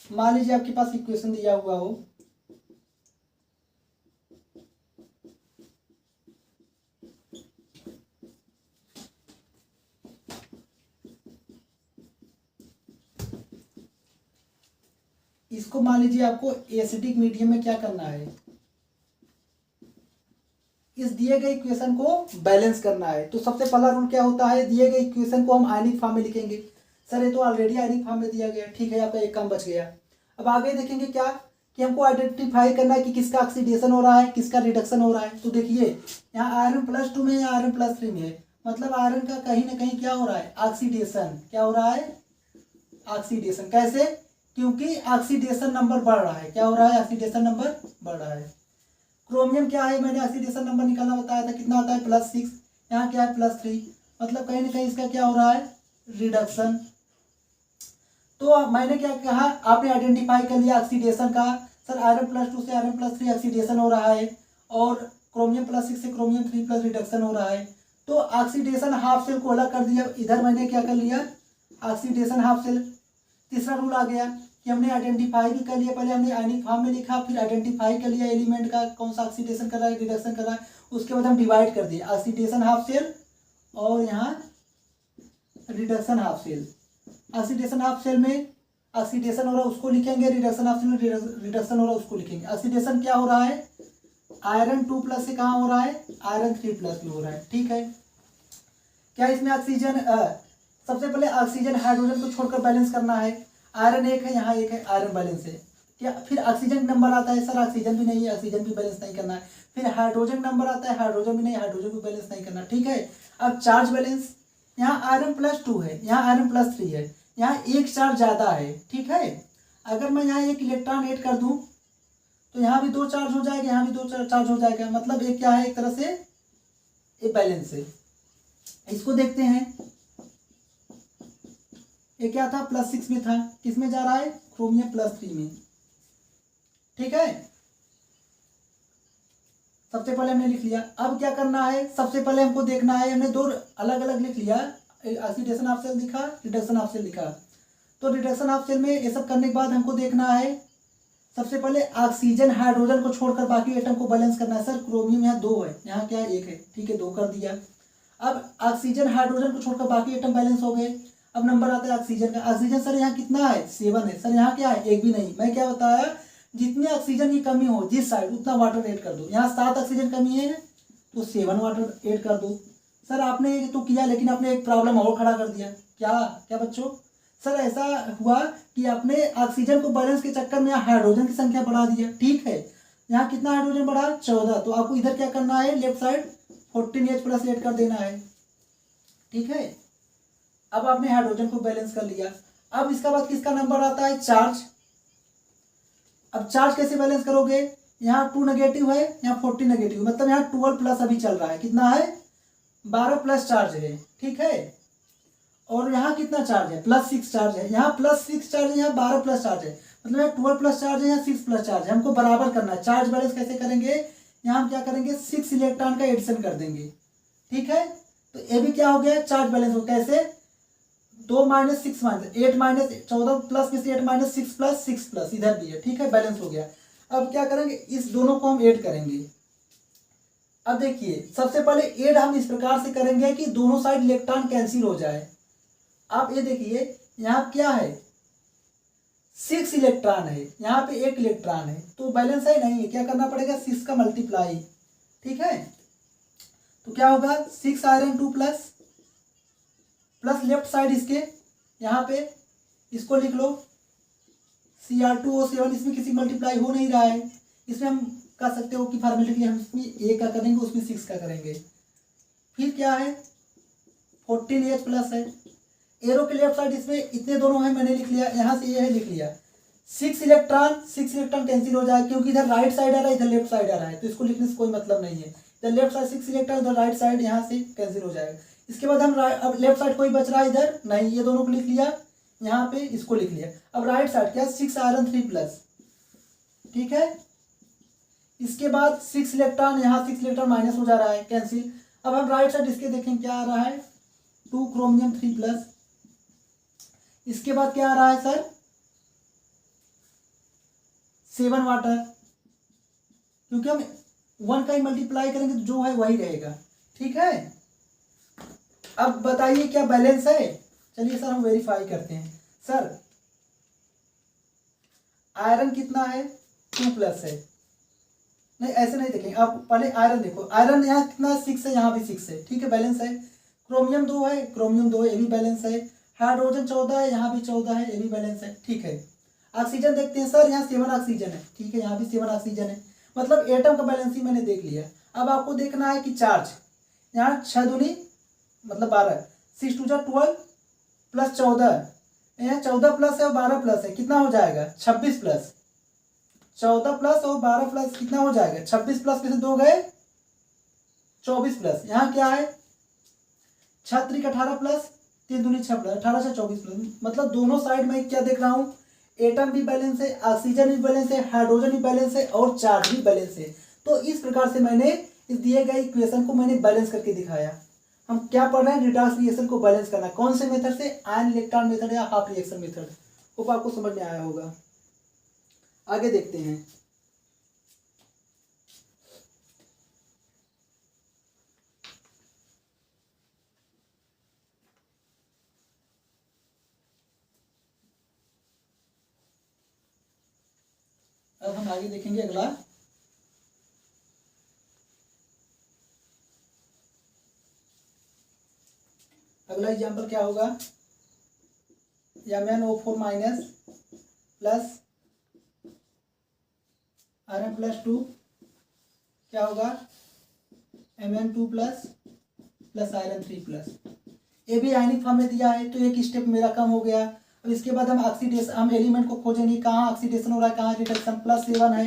मान लीजिए आपके पास इक्वेशन दिया हुआ हो, इसको मान लीजिए आपको एसिडिक मीडियम में क्या करना है, इस दिए गए इक्वेशन को बैलेंस करना है। तो सबसे पहला रूल क्या होता है, दिए गए इक्वेशन को हम आयनिक फॉर्म में लिखेंगे। सर ये तो ऑलरेडी आयनिक फॉर्म में दिया गया, ठीक है, आपका एक काम बच गया। अब आगे देखेंगे क्या कि हमको आइडेंटिफाई करना है कि किसका ऑक्सीडेशन हो रहा है, किसका रिडक्शन हो रहा है। तो देखिए यहाँ आयरन +2 में या आयरन +3 में है, मतलब आयरन का कहीं ना कहीं क्या हो रहा है, ऑक्सीडेशन। क्या हो रहा है, ऑक्सीडेशन। कैसे, क्योंकि ऑक्सीडेशन नंबर बढ़ रहा है। क्या हो रहा है, ऑक्सीडेशन नंबर बढ़ रहा है। क्रोमियम क्या है, मैंने ऑक्सीडेशन नंबर निकालना बताया था, कितना आता है, +6। यहाँ क्या है, +3, मतलब कहीं ना कहीं इसका क्या हो रहा है, रिडक्शन। तो मैंने क्या कहा, आपने आइडेंटिफाई कर लिया ऑक्सीडेशन का, सर आयरन +2 से आयरन +3 ऑक्सीडेशन हो रहा है, और क्रोमियम +6 से क्रोमियम 3+ रिडक्शन हो रहा है। तो ऑक्सीडेशन हाफ सेल को अलग कर दिया, इधर मैंने क्या कर लिया, ऑक्सीडेशन हाफ सेल। तीसरा रूल आ गया कि हमने आइडेंटिफाई भी कर लिया, पहले हमने आयनिक फॉर्म में लिखा, फिर आइडेंटिफाई कर लिया एलिमेंट का कौन सा ऑक्सीडेशन कर रहा है, रिडक्शन कर रहा है, उसके बाद हम डिवाइड कर दिए, ऑक्सीडेशन हाफ सेल और यहाँ reduction half cell. Oxidation half cell में ऑक्सीडेशन हो रहा है उसको लिखेंगे, रिडक्शन हाफ सेल में रिडक्शन हो रहा है उसको लिखेंगे। ऑक्सीडेशन क्या हो रहा है, आयरन 2+ से कहाँ हो रहा है, आयरन 3+ में हो रहा है। ठीक है, क्या इसमें ऑक्सीजन, सबसे पहले ऑक्सीजन हाइड्रोजन को छोड़कर बैलेंस करना है। आयरन 1 है, यहाँ 1 है, आयरन बैलेंस है। क्या फिर ऑक्सीजन नंबर आता है, सर ऑक्सीजन भी नहीं है, ऑक्सीजन भी बैलेंस नहीं करना है। फिर हाइड्रोजन नंबर आता है, हाइड्रोजन भी नहीं, हाइड्रोजन भी बैलेंस नहीं करना। ठीक है, अब चार्ज बैलेंस, यहाँ आयरन +2 है, यहाँ आयरन +3 है, यहाँ एक चार्ज ज़्यादा है। ठीक है, अगर मैं यहाँ एक इलेक्ट्रॉन ऐड कर दूँ तो यहाँ भी 2 चार्ज हो जाएगा, यहाँ भी 2 चार्ज हो जाएगा, मतलब एक क्या है, एक तरह से ये बैलेंस है। इसको देखते हैं, ये क्या था, +6 में था, किस में जा रहा है, क्रोमियम +3 में। ठीक है, सबसे पहले हमने लिख लिया। अब क्या करना है, सबसे पहले हमको देखना है, हमने 2 अलग अलग लिख लिया, ऑक्सीडेशन हाफ सेल लिखा, रिडक्शन हाफ सेल लिखा। तो रिडक्शन हाफ सेल में ये सब करने के बाद हमको देखना है, सबसे पहले ऑक्सीजन हाइड्रोजन को छोड़कर बाकी एटम को बैलेंस करना है। सर क्रोमियम यहाँ 2 है, यहाँ क्या है, 1 है, ठीक है, 2 कर दिया। अब ऑक्सीजन हाइड्रोजन को छोड़कर बाकी एटम बैलेंस हो गए। अब नंबर आता है ऑक्सीजन का, ऑक्सीजन सर यहाँ कितना है, 7 है, सर यहाँ क्या है, 1 भी नहीं। मैं क्या बताया, जितनी ऑक्सीजन की कमी हो जिस साइड उतना वाटर ऐड कर दो। यहाँ 7 ऑक्सीजन कमी है तो 7 वाटर ऐड कर दो। सर आपने ये तो किया, लेकिन आपने एक प्रॉब्लम और खड़ा कर दिया। क्या क्या बच्चों, सर ऐसा हुआ कि आपने ऑक्सीजन को बैलेंस के चक्कर में हाइड्रोजन की संख्या बढ़ा दिया। ठीक है, यहाँ कितना हाइड्रोजन बढ़ा, 14। तो आपको इधर क्या करना है, लेफ्ट साइड 14H+ ऐड कर देना है। ठीक है, अब आपने हाइड्रोजन को बैलेंस कर लिया। अब इसका बाद किसका नंबर आता है, चार्ज। अब चार्ज कैसे बैलेंस करोगे, यहाँ 2 नेगेटिव है, यहाँ 14 नेगेटिव, मतलब यहाँ 12+ अभी चल रहा है, कितना है, 12+ चार्ज है। ठीक है, और यहाँ कितना चार्ज है, +6 चार्ज है, यहाँ +6 चार्ज है, यहाँ 12+ चार्ज है, मतलब यहाँ 12+ चार्ज है, यहाँ 6+ चार्ज है। हमको बराबर करना है। चार्ज बैलेंस कैसे करेंगे, यहाँ हम क्या करेंगे, 6 इलेक्ट्रॉन का एडिशन कर देंगे। ठीक है, तो ये भी क्या हो गया, चार्ज बैलेंस हो। कैसे, 2 - 6 8 - 14 प्लस में से 8 - 6 + 6+ इधर भी है। ठीक है, बैलेंस हो गया। अब क्या करेंगे, इस दोनों को हम ऐड करेंगे। अब देखिए, सबसे पहले ऐड हम इस प्रकार से करेंगे कि दोनों साइड इलेक्ट्रॉन कैंसिल हो जाए। आप ये देखिए, यहाँ क्या है, 6 इलेक्ट्रॉन है, यहाँ पे 1 इलेक्ट्रॉन है, तो बैलेंस है नहीं है, क्या करना पड़ेगा, 6 का मल्टीप्लाई। ठीक है, तो क्या होगा, 6 आयरन 2+ प्लस लेफ्ट साइड इसके यहाँ पे इसको लिख लो, Cr2O7। इसमें किसी मल्टीप्लाई हो नहीं रहा है, इसमें हम कह सकते हो कि फॉर्मेलिटी के लिए हम इसमें A का करेंगे, उसमें 6 का करेंगे। फिर क्या है, 14H+ है। एरो के लेफ्ट साइड इसमें इतने दोनों हैं, मैंने लिख लिया, यहाँ से ये है, लिख लिया। 6 इलेक्ट्रॉन कैंसिल हो जाए, क्योंकि इधर राइट साइड आ रहा है, इधर लेफ्ट साइड आ रहा है, तो इसको लिखने से कोई मतलब नहीं है। इधर लेफ्ट साइड 6 इलेक्ट्रॉन, उधर राइट साइड यहाँ से कैंसिल हो जाएगा। इसके बाद हम अब लेफ्ट साइड कोई बच रहा है इधर नहीं, ये दोनों को लिख लिया। यहाँ पे इसको लिख लिया। अब राइट साइड क्या, 6 आयरन 3 प्लस, ठीक है। इसके बाद 6 इलेक्ट्रॉन, यहाँ 6 इलेक्ट्रॉन माइनस हो जा रहा है, कैंसिल। अब हम राइट साइड इसके देखें क्या आ रहा है, 2 क्रोमियम 3 प्लस। इसके बाद क्या आ रहा है सर, 7 वाटर, क्योंकि हम 1 का ही मल्टीप्लाई करेंगे तो जो है वही रहेगा, ठीक है। अब बताइए क्या बैलेंस है, चलिए सर हम वेरीफाई करते हैं। सर आयरन कितना है, 2 प्लस है, नहीं ऐसे नहीं देखेंगे, आप पहले आयरन देखो, आयरन यहाँ कितना है, 6 है, यहाँ भी 6 है, ठीक है, बैलेंस है। क्रोमियम 2 है, क्रोमियम 2 है, ये भी बैलेंस है। हाइड्रोजन 14 है, यहाँ भी 14 है, ये भी बैलेंस है, ठीक है। ऑक्सीजन देखते हैं सर, यहाँ 7 ऑक्सीजन है, ठीक है, यहाँ भी 7 ऑक्सीजन है, मतलब एटम का बैलेंस ही मैंने देख लिया। अब आपको देखना है कि चार्ज, यहाँ 6 दूनी मतलब 12, 6 2 12 प्लस 14, यहाँ 14 प्लस है और 12 प्लस है, कितना हो जाएगा, 26 प्लस, 14 प्लस और 12 प्लस कितना हो जाएगा, 26 प्लस किसे 2 गए, 24 प्लस। यहाँ क्या है, 6 3 18 प्लस 3 दूनी 6 प्लस 18 से 24 प्लस, मतलब दोनों साइड में क्या देख रहा हूँ, एटम भी बैलेंस है, ऑक्सीजन भी बैलेंस है, हाइड्रोजन भी बैलेंस है और चार्ज भी बैलेंस है। तो इस प्रकार से मैंने इस दिए गए इक्वेशन को मैंने बैलेंस करके दिखाया। हम क्या पढ़ रहे हैं, रिडक्स रिएक्शन को बैलेंस करना, कौन से मेथड से, आयन इलेक्ट्रॉन मेथड या हाफ रिएक्शन मेथड। होप आपको समझ में आया होगा। आगे देखते हैं। अब हम आगे देखेंगे अगला। अगला एग्जाम्पल क्या होगा, MnO4 माइनस प्लस Rn+2 क्या होगा, Mn2 plus plus iron 3 plus. ये भी आयनिक फॉर्म में दिया है, तो एक स्टेप मेरा कम हो गया। अब इसके बाद हम ऑक्सीडेशन, हम एलिमेंट को खोजेंगे, कहाँ ऑक्सीडेशन हो रहा है, कहाँ रिडक्शन। +7 है,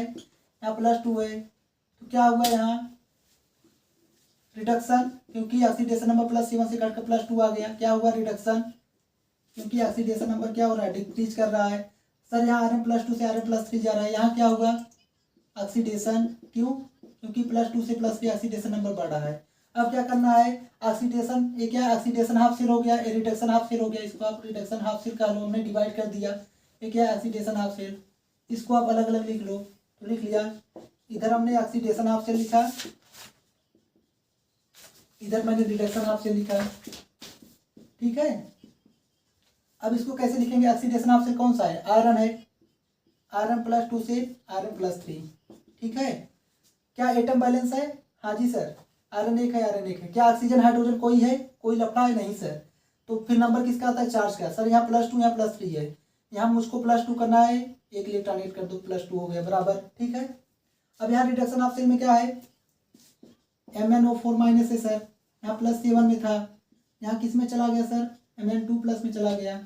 यहाँ +2 है, तो क्या हुआ यहाँ रिडक्शन, क्योंकि ऑक्सीडेशन नंबर +7 से कटकर +2 आ गया, क्या हुआ रिडक्शन, क्योंकि ऑक्सीडेशन नंबर क्या हो रहा है, डिक्रीज कर रहा है। सर यहाँ Rn+2 से Rn+3 जा रहा है, यहाँ क्या हुआ ऑक्सीडेशन, क्यों, क्योंकि +2 से +3 ऑक्सीडेशन नंबर बढ़ रहा है। अब क्या करना है, ऑक्सीडेशन, ये क्या ऑक्सीडेशन हाफ सेल हो गया, ये रिडक्शन हाफ सेल हो गया, इसको आप रिडक्शन हाफ सेल कह लो, हमने डिवाइड कर दिया। ये क्या ऑक्सीडेशन हाफ सेल, इसको आप अलग अलग लिख लो, तो लिख लिया। इधर हमने ऑक्सीडेशन हाफ सेल लिखा, इधर मैंने रिडक्शन हाफ सेल लिखा, ठीक है। अब इसको कैसे लिखेंगे, ऑक्सीडेशन हाफ सेल कौन सा है, आयरन है, Rn+2 से Rn+3, ठीक है। क्या एटम बैलेंस है, हाँ जी सर, आयरन 1 है, आयरन 1 है। क्या ऑक्सीजन हाइड्रोजन कोई है, कोई लफड़ा है, नहीं सर। तो फिर नंबर किसका आता है, चार्ज का। सर यहाँ +2 यहाँ +3 है, यहाँ मुझको +2 करना है, एक इलेक्ट्रॉन ऐड कर दो, +2 हो गया बराबर, ठीक है। अब यहाँ रिडक्शन ऑफ सेल में क्या है, MnO4 माइनस है सर, यहाँ +7 में था, यहाँ किस में चला गया सर, Mn2 प्लस में चला गया,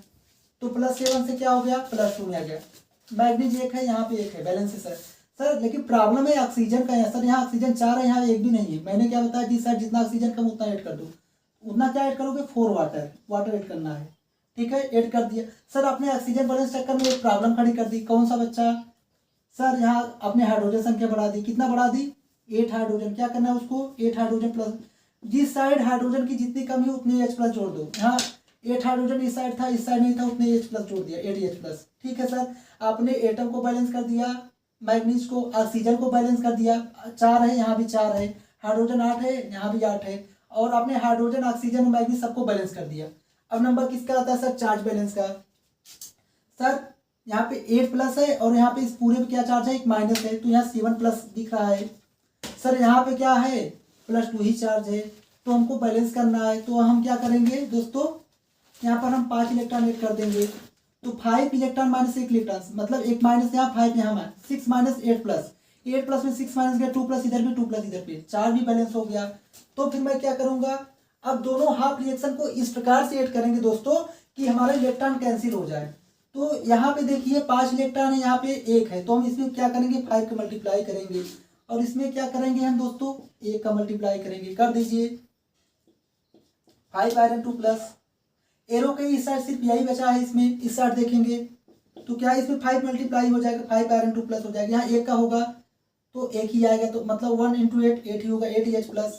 तो +7 से क्या हो गया, +2 में आ गया। मैग्नीज 1 है, यहाँ पे 1 है, बैलेंस है सर। सर लेकिन प्रॉब्लम है ऑक्सीजन का है सर, यहाँ ऑक्सीजन 4 है, यहाँ 1 भी नहीं है। मैंने क्या बताया कि सर जितना ऑक्सीजन कम उतना ऐड कर दो, उतना क्या ऐड करोगे, 4 वाटर ऐड करना है, ठीक है, ऐड कर दिया। सर आपने ऑक्सीजन बैलेंस चक्कर में एक प्रॉब्लम खड़ी कर दी, कौन सा बच्चा, सर यहाँ आपने हाइड्रोजन संख्या बढ़ा दी, कितना बढ़ा दी, 8 हाइड्रोजन। क्या करना है उसको, 8 हाइड्रोजन प्लस, जिस साइड हाइड्रोजन की जितनी कमी उतनी H+ जोड़ दो। यहाँ 8 हाइड्रोजन इस साइड था, इस साइड नहीं था, उतने H+ जोड़ दिया, 8H+, ठीक है सर। आपने एटम को बैलेंस कर दिया, मैग्नीज को, ऑक्सीजन को बैलेंस कर दिया, 4 है, यहाँ भी 4 है, हाइड्रोजन 8 है, यहाँ भी 8 है, और आपने हाइड्रोजन, ऑक्सीजन और मैग्नीज सबको बैलेंस कर दिया। अब नंबर किसका आता है सर, चार्ज बैलेंस का। सर यहाँ पे 8+ है और यहाँ पे इस पूरे में क्या चार्ज है, एक माइनस है, तो यहाँ 7+ दिख रहा है। सर यहाँ पे क्या है, +2 ही चार्ज है, तो हमको बैलेंस करना है। तो हम क्या करेंगे दोस्तों, यहाँ पर हम 5 इलेक्ट्रॉन ऐड कर देंगे, तो 5 इलेक्ट्रॉन माइनस 1 इलेक्ट्रॉन, मतलब एक माइनस यहाँ 5 यहाँ माइनस 6 माइनस 8+ में 6 माइनस गया, 2+ इधर भी 2+ इधर पे, चार्ज भी बैलेंस हो गया। तो फिर मैं क्या करूंगा, अब दोनों हाफ रिएक्शन को इस प्रकार से ऐड करेंगे दोस्तों कि हमारा इलेक्ट्रॉन कैंसिल हो जाए। तो यहाँ पे देखिए 5 इलेक्ट्रॉन है, यहाँ पे 1 है, तो हम इसमें क्या करेंगे, 5 का मल्टीप्लाई करेंगे, और इसमें क्या करेंगे हम दोस्तों, 1 का मल्टीप्लाई करेंगे, कर दीजिए। 5 आयरन 2+, एरो के इस साइड सिर्फ यही बचा है, इसमें इस साइड देखेंगे तो क्या है, इसमें 5 मल्टीप्लाई हो जाएगा, 5 आयरन 2 प्लस हो जाएगा, यहाँ 1 का होगा तो 1 ही आएगा, तो मतलब 1 × 8 8 ही होगा, 8H प्लस।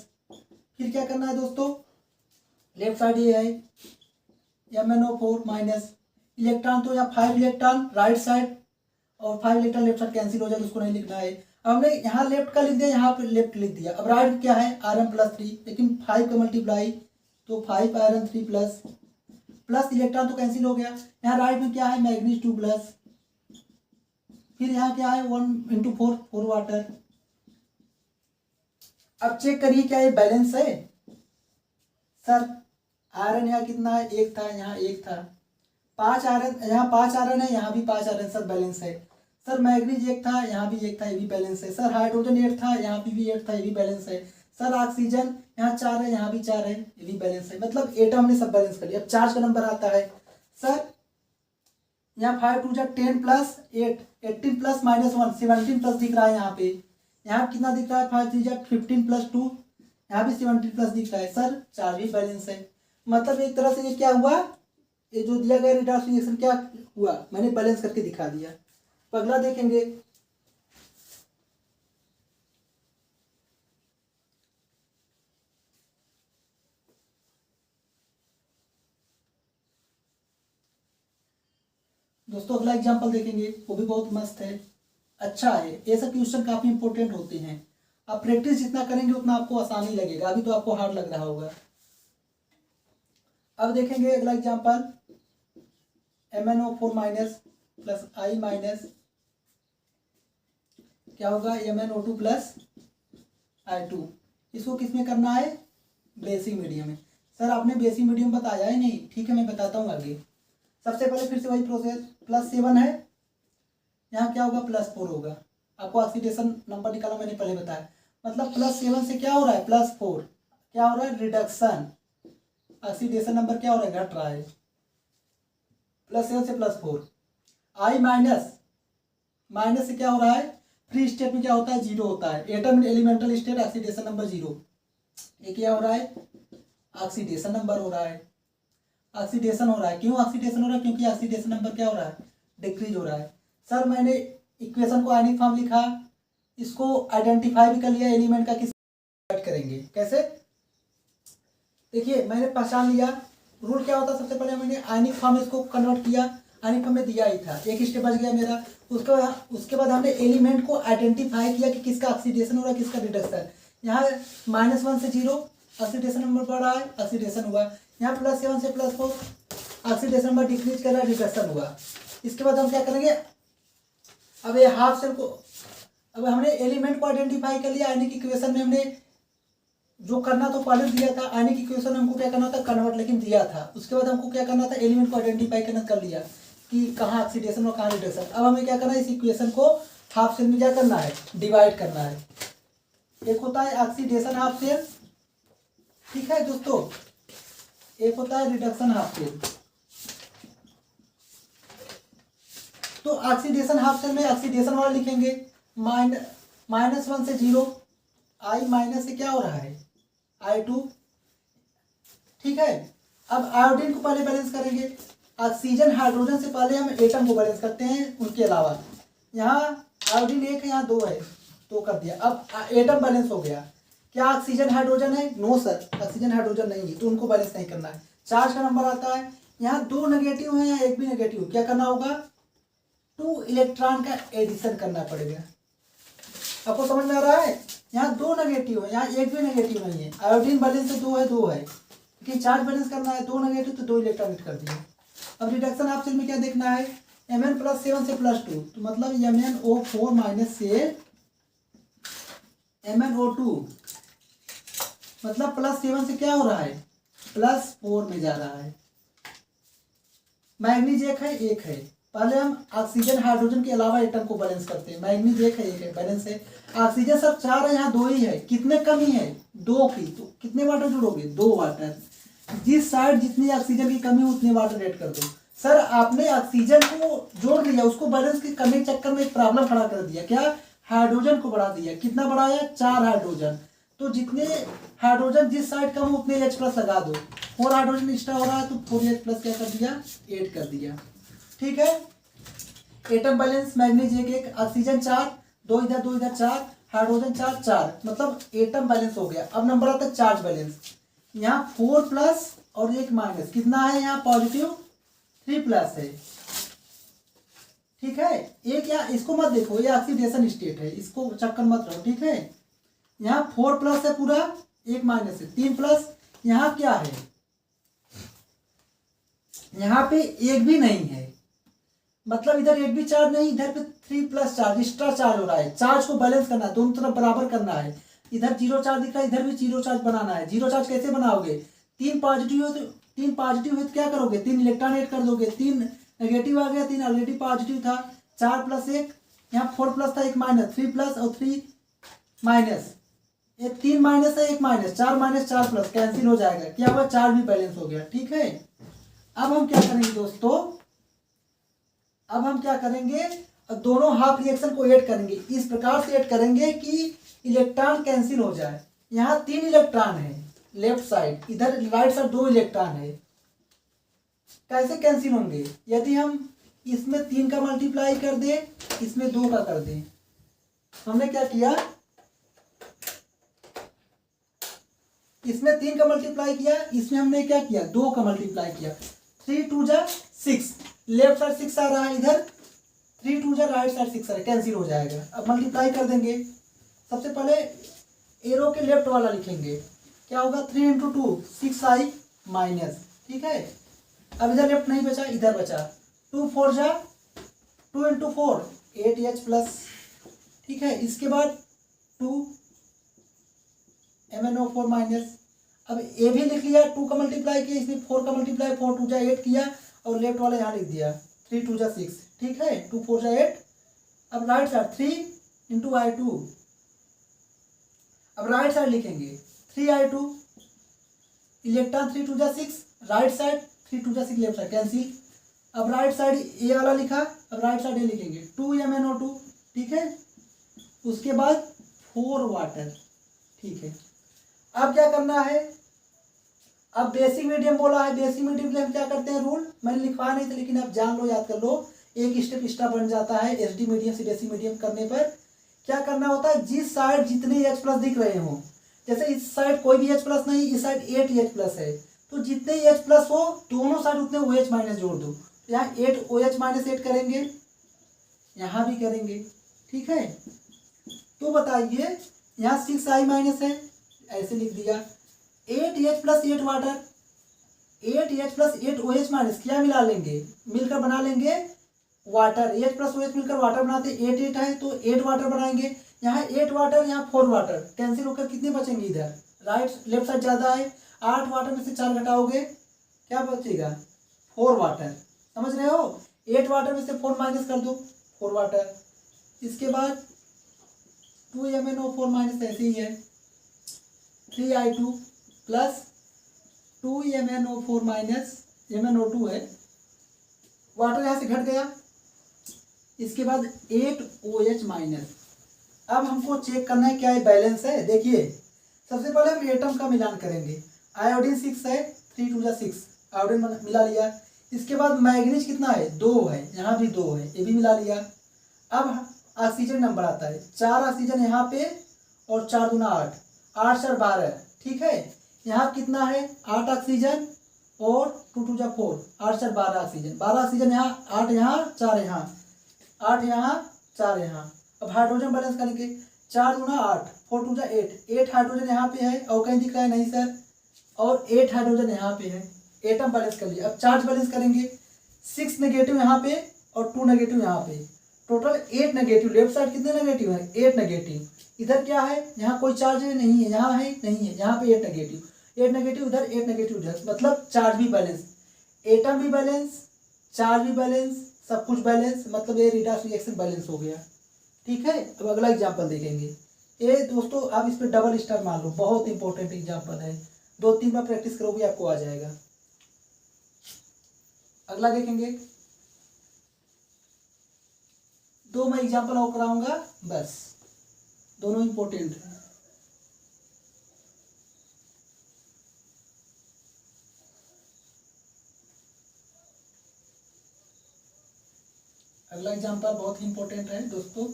फिर क्या करना है दोस्तों, लेफ्ट साइड ये है MnO4 माइनस इलेक्ट्रॉन, तो यहाँ 5 इलेक्ट्रॉन राइट साइड और 5 इलेक्ट्रॉन लेफ्ट साइड कैंसिल हो जाएगा, उसको नहीं लिखना है। अब हमने यहाँ लेफ्ट का लिख दिया, यहाँ पे लेफ्ट लिख दिया। अब राइट क्या है, आयरन +3, लेकिन 5 का मल्टीप्लाई तो 5 आयरन 3 प्लस प्लस इलेक्ट्रॉन तो कैंसिल हो गया। यहाँ राइट में क्या है, मैग्नीज 2 प्लस, फिर यहाँ क्या है 1 × 4 4 वाटर। अब चेक करिए क्या ये बैलेंस है सर। आयरन यहाँ कितना है, 1 था, यहाँ 1 था, 5 आयरन, यहाँ 5 आयरन है, यहाँ भी 5 आयरन, सर बैलेंस है। सर मैग्नीज 1 था, यहाँ भी 1 था, ये भी बैलेंस है। सर हाइड्रोजन 8 था, यहाँ भी 8 था, ये भी बैलेंस है। सर ऑक्सीजन यहाँ 4 है, यहाँ भी 4 है, ये भी बैलेंस है। मतलब एटम हमने सब बैलेंस कर लिया। अब चार्ज का नंबर आता है सर, यहाँ 5 × 2 = 10 + 8 18 प्लस -1 17 प्लस दिख रहा है यहाँ पे। यहाँ कितना दिख रहा है, 5 × 3 = 15 + 2, यहाँ भी 17 प्लस दिख रहा है। सर चार्ज भी बैलेंस है। मतलब एक तरह से ये क्या हुआ, ये जो दिया गया रिडक्शन रिएक्शन क्या हुआ, मैंने बैलेंस करके दिखा दिया। तो अगला देखेंगे, दोस्तों अगला एग्जांपल देखेंगे, वो भी बहुत मस्त है, अच्छा है। ये सब क्वेश्चन काफी इंपॉर्टेंट होते हैं। आप प्रैक्टिस जितना करेंगे उतना आपको आसानी लगेगा, अभी तो आपको हार्ड लग रहा होगा। अब देखेंगे अगला example, MnO4 minus plus I minus क्या होगा, MnO2 प्लस I2। इसको किस में करना है, बेसिक मीडियम में। सर आपने बेसिक मीडियम बताया ही नहीं, ठीक है मैं बताता हूँ आगे। सबसे पहले फिर से वही प्रोसेस, +7 है, यहाँ क्या होगा, +4 होगा। आपको ऑक्सीडेशन नंबर निकाला मैंने पहले बताया। मतलब +7 से क्या हो रहा है, +4 क्या हो रहा है, रिडक्शन। ऑक्सीडेशन नंबर क्या हो रहा है, घट रहा है। +7 से +4। I माइनस, माइनस से क्या हो रहा है, फ्री स्टेट में क्या होता है, 0 होता है। Atom elemental state oxidation number 0। ये क्या हो रहा है, ऑक्सीडेशन नंबर हो रहा है, ऑक्सीडेशन हो रहा है। क्यों ऑक्सीडेशन हो रहा है, क्योंकि ऑक्सीडेशन नंबर क्या हो रहा है, डिक्रीज हो रहा है। सर मैंने इक्वेशन को आयनिक फॉर्म लिखा, इसको आइडेंटिफाई भी कर लिया एलिमेंट का, किस करेंगे कैसे, देखिए मैंने पहचान लिया। रूल क्या होता है, सबसे पहले मैंने आयनिक फॉर्म इसको कन्वर्ट किया, आयनिक फॉर्म में दिया ही था, एक स्टेप बच गया मेरा। उसके बाद हमने एलिमेंट को आइडेंटिफाई किया कि किसका ऑक्सीडेशन हो रहा है, किसका रिडक्शन। यहाँ -1 से 0 ऑक्सीडेशन नंबर बढ़ रहा है, ऑक्सीडेशन हुआ। यहाँ +7 से +4 ऑक्सीडेशन नंबर डिक्रीज कर रहा है, रिडक्शन हुआ। इसके बाद हम क्या करेंगे, अब ये हाफ सेल को, अब हमने एलिमेंट को आइडेंटिफाई कर लिया। आयनिक इक्वेशन में हमने जो करना तो पहले दिया था, आयनिक इक्वेशन में हमको क्या करना था, कन्वर्ट, लेकिन दिया था। उसके बाद हमको क्या करना था, एलिमेंट को आइडेंटिफाई करना कर लिया कि कहाँ ऑक्सीडेशन और कहाँ रिडक्शन। अब हमें क्या करना है, इस इक्वेशन को हाफ सेल में क्या करना है, डिवाइड करना है। एक होता है ऑक्सीडेशन हाफ सेल, ठीक है दोस्तों, एक होता है रिडक्शन हाफ सेल। तो ऑक्सीडेशन हाफ सेल में ऑक्सीडेशन वाला लिखेंगे, -1 से 0, I माइनस से क्या हो रहा है, I2, ठीक है। अब आयोडीन को पहले बैलेंस करेंगे। ऑक्सीजन हाइड्रोजन से पहले हम एटम को बैलेंस करते हैं, उनके अलावा। यहाँ आयोडीन 1 है, यहाँ 2 है, तो कर दिया। अब एटम बैलेंस हो गया। क्या ऑक्सीजन हाइड्रोजन है, नो सर, ऑक्सीजन हाइड्रोजन नहीं है, तो उनको बैलेंस नहीं करना है। चार्ज का नंबर आता है, यहाँ 2 नेगेटिव है, यहाँ 1 भी नेगेटिव, क्या करना होगा, 2 इलेक्ट्रॉन का एडिशन करना पड़ेगा। आपको समझ में आ रहा है, यहाँ 2 नेगेटिव है, यहाँ 1 भी नेगेटिव नहीं है। आयोडीन बैलेंस से 2 है, 2 है, क्योंकि चार्ज बैलेंस करना है, 2 नेगेटिव तो 2 इलेक्ट्रॉन ऐड कर दिए। अब रिडक्शन हाफ सेल में क्या देखना है, Mn +7 से +2, तो मतलब MnO4 माइनस से MnO2, मतलब +7 से क्या हो रहा है, +4 में जा रहा है। मैग्नीज 1 है, 1 है। पहले हम ऑक्सीजन हाइड्रोजन के अलावा एटम को बैलेंस करते हैं। मैग्नीज 1 है, 1 है, बैलेंस है। ऑक्सीजन सब 4 है, यहाँ 2 ही है, कितने कमी है, 2 की, तो कितने वाटर जोड़ोगे, 2 वाटर। जिस साइड जितनी ऑक्सीजन की कमी उतने वाटर ऐड कर दो। सर आपने ऑक्सीजन को जोड़ लिया, उसको बैलेंस करने के चक्कर में एक प्रॉब्लम खड़ा कर दिया, क्या, हाइड्रोजन को बढ़ा दिया। कितना बढ़ाया, 4 हाइड्रोजन। तो जितने हाइड्रोजन जिस साइड कम हो उतने H प्लस लगा दो। 4 हाइड्रोजन एक्स्ट्रा हो रहा है तो 4 H प्लस क्या कर दिया, 8 कर दिया। ठीक है, एटम बैलेंस मैग्नीज 1 1, ऑक्सीजन 4, 2 इधर 4, हाइड्रोजन 4 4, मतलब एटम बैलेंस हो गया। अब नंबर आता है चार्ज बैलेंस। यहाँ 4 प्लस और 1 माइनस, कितना है यहाँ पॉजिटिव 3 प्लस है। ठीक है, एक या इसको मत देखो, ये ऑक्सीडेशन स्टेट है, इसको चक्कर मत रहो। ठीक है, यहाँ 4 प्लस है पूरा, 1 माइनस है 3 प्लस। यहाँ क्या है, यहाँ पे एक भी नहीं है, मतलब इधर एक भी चार्ज नहीं, इधर पे 3 प्लस चार्ज एक्स्ट्रा चार्ज हो रहा है। चार्ज को बैलेंस करना है, दोनों तरफ बराबर करना है। इधर 0 चार्ज दिख रहा है, इधर भी 0 चार्ज बनाना है। 0 चार्ज कैसे बनाओगे, 3 पॉजिटिव है तो क्या करोगे, 3 इलेक्ट्रॉन ऐड कर दोगे। 3 नेगेटिव आ गया, 3 ऑलरेडी पॉजिटिव था। 4 प्लस 1, यहाँ 4 प्लस था 1 माइनस, 3 प्लस और 3 माइनस, ये 3 माइनस है 1 माइनस, 4 माइनस 4 प्लस कैंसिल हो जाएगा, क्या हुआ, चार्ज भी बैलेंस हो गया। ठीक है, अब हम क्या करेंगे दोस्तों, अब हम क्या करेंगे, दोनों हाफ रिएक्शन को ऐड करेंगे। इस प्रकार से ऐड करेंगे कि इलेक्ट्रॉन कैंसिल हो जाए। यहाँ 3 इलेक्ट्रॉन है लेफ्ट साइड, इधर राइट साइड 2 इलेक्ट्रॉन है। कैसे कैंसिल होंगे, यदि हम इसमें 3 का मल्टीप्लाई कर दे, इसमें 2 का कर दे। हमने क्या किया, इसमें 3 का मल्टीप्लाई किया, इसमें हमने क्या किया, 2 का मल्टीप्लाई किया। 3 2 जा 6, लेफ्ट साइड 6 आ रहा है, इधर 3 2 जा राइट साइड 6 आ रहा है, कैंसिल हो जाएगा। अब मल्टीप्लाई कर देंगे। सबसे पहले एरो के लेफ्ट वाला लिखेंगे, क्या होगा 3 इंटू 2 6i माइनस। ठीक है, अब इधर लेफ्ट नहीं बचा, इधर बचा। 2 4 जा 2 इंटू 4 8H प्लस। ठीक है, इसके बाद 2 MnO4 माइनस। अब ए भी लिख लिया, 2 का मल्टीप्लाई किया, इसमें 4 का मल्टीप्लाई, 4 2 जा 8 किया, और लेफ्ट वाला यहाँ लिख दिया 3 2 जा 6। ठीक है, 2 4 जा 8। अब राइट साइड 3 इंटू I2, अब राइट साइड लिखेंगे 3I2, इलेक्ट्रॉन 3 2 जा 6, राइट साइड 3 2 जा 6 लेफ्ट साइड कैंसिल। अब राइट साइड ए वाला लिखा, अब राइट साइड ए लिखेंगे 2 MnO2। ठीक है, उसके बाद 4 वाटर। ठीक है, अब क्या करना है, अब बेसिक मीडियम बोला है, बेसिक मीडियम के लिए हम क्या करते हैं, रूल मैंने लिखवा नहीं था लेकिन आप जान लो, याद कर लो, एक स्टेप एक्स्ट्रा बन जाता है एसडी मीडियम से बेसिक मीडियम करने पर। क्या करना होता है, जिस साइड जितने H प्लस दिख रहे हो, जैसे इस साइड कोई भी H प्लस नहीं, इस साइड 8H प्लस है, तो जितने H प्लस हो दोनों साइड उतने OH माइनस जोड़ दो। यहाँ 8 OH माइनस 8 करेंगे, यहाँ भी करेंगे। ठीक है, तो बताइए यहाँ 6i माइनस है, ऐसे लिख दिया। 8H plus 8 water, 8H plus 8 OH minus क्या मिला लेंगे, मिलकर बना लेंगे वाटर। H प्लस OH मिलकर वाटर बनाते, 8 8 है तो 8 वाटर बनाएंगे। यहाँ 8 वाटर, यहाँ 4 वाटर, कैंसिल होकर कितने बचेंगे, इधर राइट लेफ्ट साइड ज़्यादा है, 8 वाटर में से 4 घटाओगे क्या बचेगा, 4 वाटर। समझ रहे हो, 8 वाटर में से 4 माइनस कर दो, 4 वाटर। इसके बाद 2 MnO4 माइनस ऐसे ही है, 3I2 plus 2 MnO4 minus MnO2 है, वाटर यहाँ से घट गया। इसके बाद 8 OH माइनस। अब हमको चेक करना है क्या ये बैलेंस है। देखिए सबसे पहले हम एटम का मिलान करेंगे। आयोडीन 6 है, 3 2 जा 6, आयोडीन मिला लिया। इसके बाद मैग्नीज कितना है, 2 है, यहाँ भी 2 है, ये भी मिला लिया। अब ऑक्सीजन नंबर आता है, 4 ऑक्सीजन यहाँ पे और 4 दूना 8, 8 4 12। ठीक है, यहाँ कितना है, 8 ऑक्सीजन और 2 2 जा 4, 8 4 12 ऑक्सीजन, 12 ऑक्सीजन यहाँ, 8 यहाँ 4 यहाँ, 8 यहाँ 4 यहाँ। अब हाइड्रोजन बैलेंस करेंगे, 4 दूना 8, 4 2 जा 8, 8 हाइड्रोजन यहाँ पे है और कहीं दिख रहा है नहीं सर, और 8 हाइड्रोजन यहाँ पे है। एटम बैलेंस कर लिया। अब चार्ज बैलेंस करेंगे, 6 नेगेटिव यहाँ पे और 2 नेगेटिव यहाँ पे, टोटल 8 नेगेटिव। लेफ्ट साइड कितने नेगेटिव है, 8 नेगेटिव। इधर क्या है, यहाँ कोई चार्ज है नहीं है, यहाँ है नहीं है, यहाँ पे 8 नेगेटिव, 8 नेगेटिव उधर, 8 नेगेटिव उधर, मतलब चार्ज भी बैलेंस, एटम भी बैलेंस, चार्ज भी बैलेंस, सब कुछ बैलेंस, मतलब ये रिडक्स रिएक्शन बैलेंस हो गया। ठीक है, अब अगला एग्जाम्पल देखेंगे। ये दोस्तों आप इस पर डबल स्टार मान लो, बहुत इंपॉर्टेंट एग्जाम्पल है, 2-3 बार प्रैक्टिस करोगे आपको आ जाएगा। अगला देखेंगे, 2 मैं एग्जाम्पल और कराऊंगा बस, दोनों इंपॉर्टेंट है। अगला एग्जांपल बहुत ही इंपॉर्टेंट है दोस्तों।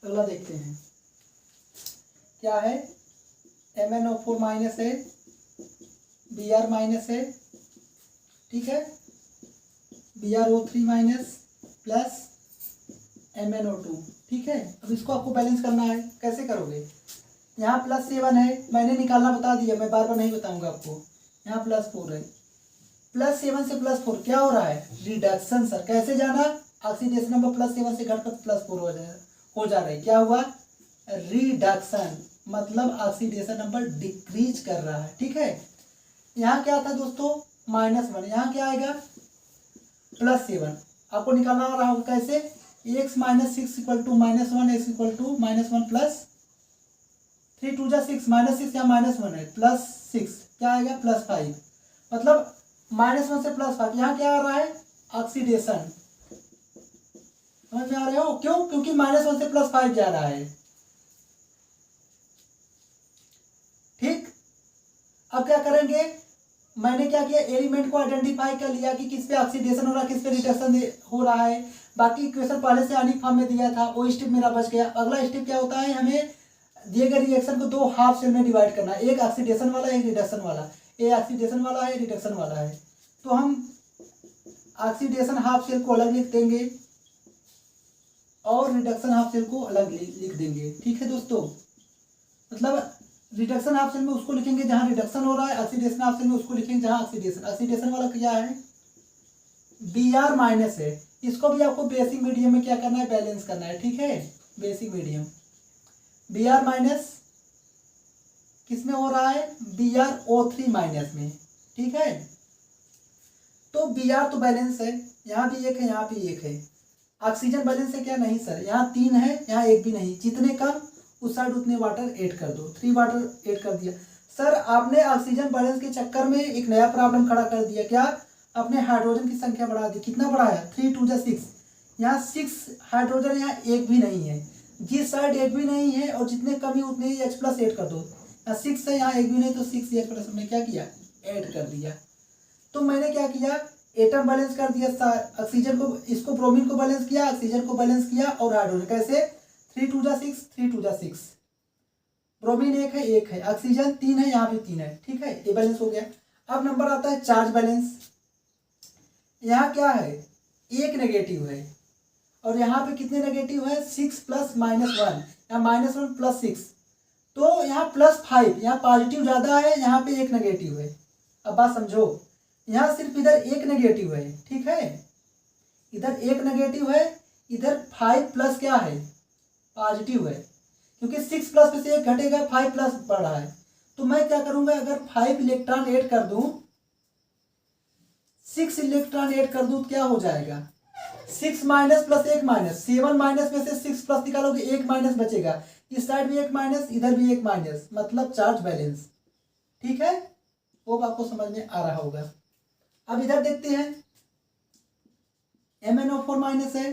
अगला देखते हैं क्या है। MnO4 माइनस है, Br माइनस है, ठीक है, BrO3 माइनस प्लस MnO2, ठीक है। अब इसको आपको बैलेंस करना है, कैसे करोगे। यहाँ +7 है, मैंने निकालना बता दिया, मैं बार बार नहीं बताऊंगा आपको। यहाँ +4 है, +7 से +4 क्या हो रहा है, रिडक्शन सर। कैसे जाना, ऑक्सीडेशन नंबर +7 से घटकर +4 हो जा रहा है। क्या हुआ, रिडक्शन, मतलब ऑक्सीडेशन नंबर डिक्रीज कर रहा है, ठीक है। यहाँ क्या था दोस्तों, -1, यहाँ क्या आएगा +7। आपको निकालना रहा होगा कैसे, x - 6 = -1, x = -1 प्लस 3 2 6, -6 या -1 है, +6 क्या आएगा +5, मतलब -1 से +5। यहाँ क्या आ रहा है, ऑक्सीडेशन। समझ में आ रहे हो, क्यों, क्योंकि -1 से +5 जा रहा है, ठीक। अब क्या करेंगे, मैंने क्या किया, एलिमेंट को आइडेंटिफाई कर लिया कि किस पे ऑक्सीडेशन हो रहा है, किस पे रिडक्शन हो रहा है। बाकी इक्वेशन पहले से आनिक फॉर्म में दिया था, वो स्टेप मेरा बच गया। अगला स्टेप क्या होता है, हमें दिए गए रिएक्शन को 2 हाफ सेल में डिवाइड करना है, एक ऑक्सीडेशन वाला, एक रिडक्शन वाला। ये ऑक्सीडेशन वाला है, रिडक्शन वाला है, तो हम ऑक्सीडेशन हाफ सेल को अलग लिख देंगे और रिडक्शन हाफ सेल को अलग लिख देंगे, ठीक है दोस्तों। मतलब रिडक्शन हाफ सेल में उसको लिखेंगे जहां रिडक्शन हो रहा है, ऑक्सीडेशन हाफ सेल में उसको लिखेंगे जहां ऑक्सीडेशन। ऑक्सीडेशन वाला क्या है, Br माइनस है, इसको भी आपको बेसिक मीडियम में क्या करना है, बैलेंस करना है, ठीक है। बेसिक मीडियम Br माइनस किस में हो रहा है, BrO3 माइनस में, ठीक है। तो Br तो बैलेंस है, यहाँ भी एक है, यहाँ भी एक है। ऑक्सीजन बैलेंस है क्या, नहीं सर, यहाँ 3 है, यहाँ एक भी नहीं, जितने कम उस साइड उतने वाटर ऐड कर दो। 3 वाटर ऐड कर दिया। सर आपने ऑक्सीजन बैलेंस के चक्कर में एक नया प्रॉब्लम खड़ा कर दिया, क्या, आपने हाइड्रोजन की संख्या बढ़ा दी। कितना बढ़ाया, 3 2 6, यहाँ 6 हाइड्रोजन, यहाँ एक भी नहीं है, जिस साइड एक भी नहीं है और जितने कमी उतने ही H+ ऐड कर दो। यहाँ 6 है, यहाँ एक भी नहीं, तो 6H+ हमने क्या किया, ऐड कर दिया। तो मैंने क्या किया, एटम बैलेंस कर दिया, ऑक्सीजन को, इसको ब्रोमीन को बैलेंस किया, ऑक्सीजन को बैलेंस किया और हाइड्रोजन। कैसे, 3 2 6, 3 2 6, ब्रोमीन एक है, ऑक्सीजन 3 है, यहाँ भी 3 है, ठीक है, ये बैलेंस हो गया। अब नंबर आता है चार्ज बैलेंस। यहाँ क्या है, एक नेगेटिव है और यहाँ पे कितने नेगेटिव है, 6 + -1, यहाँ -1 + 6, तो यहाँ +5, यहाँ पॉजिटिव ज्यादा है, यहाँ पे एक नेगेटिव है। अब बात समझो, यहाँ सिर्फ इधर एक नेगेटिव है, ठीक है, इधर एक नेगेटिव है, इधर 5+ क्या है, पॉजिटिव है, क्योंकि 6+ में से एक घटेगा, 5+ बढ़ रहा है। तो मैं क्या करूंगा, अगर 5 इलेक्ट्रॉन ऐड कर दूं, 6 इलेक्ट्रॉन ऐड कर दूं, क्या हो जाएगा, 6 माइनस प्लस 1 माइनस, 7 माइनस में से 6 प्लस निकालोगे, 1 माइनस बचेगा, इस साइड भी 1 माइनस, इधर भी 1 माइनस, मतलब चार्ज बैलेंस, ठीक है। वो आपको समझ में आ रहा होगा। अब इधर देखते हैं, MnO4 माइनस है,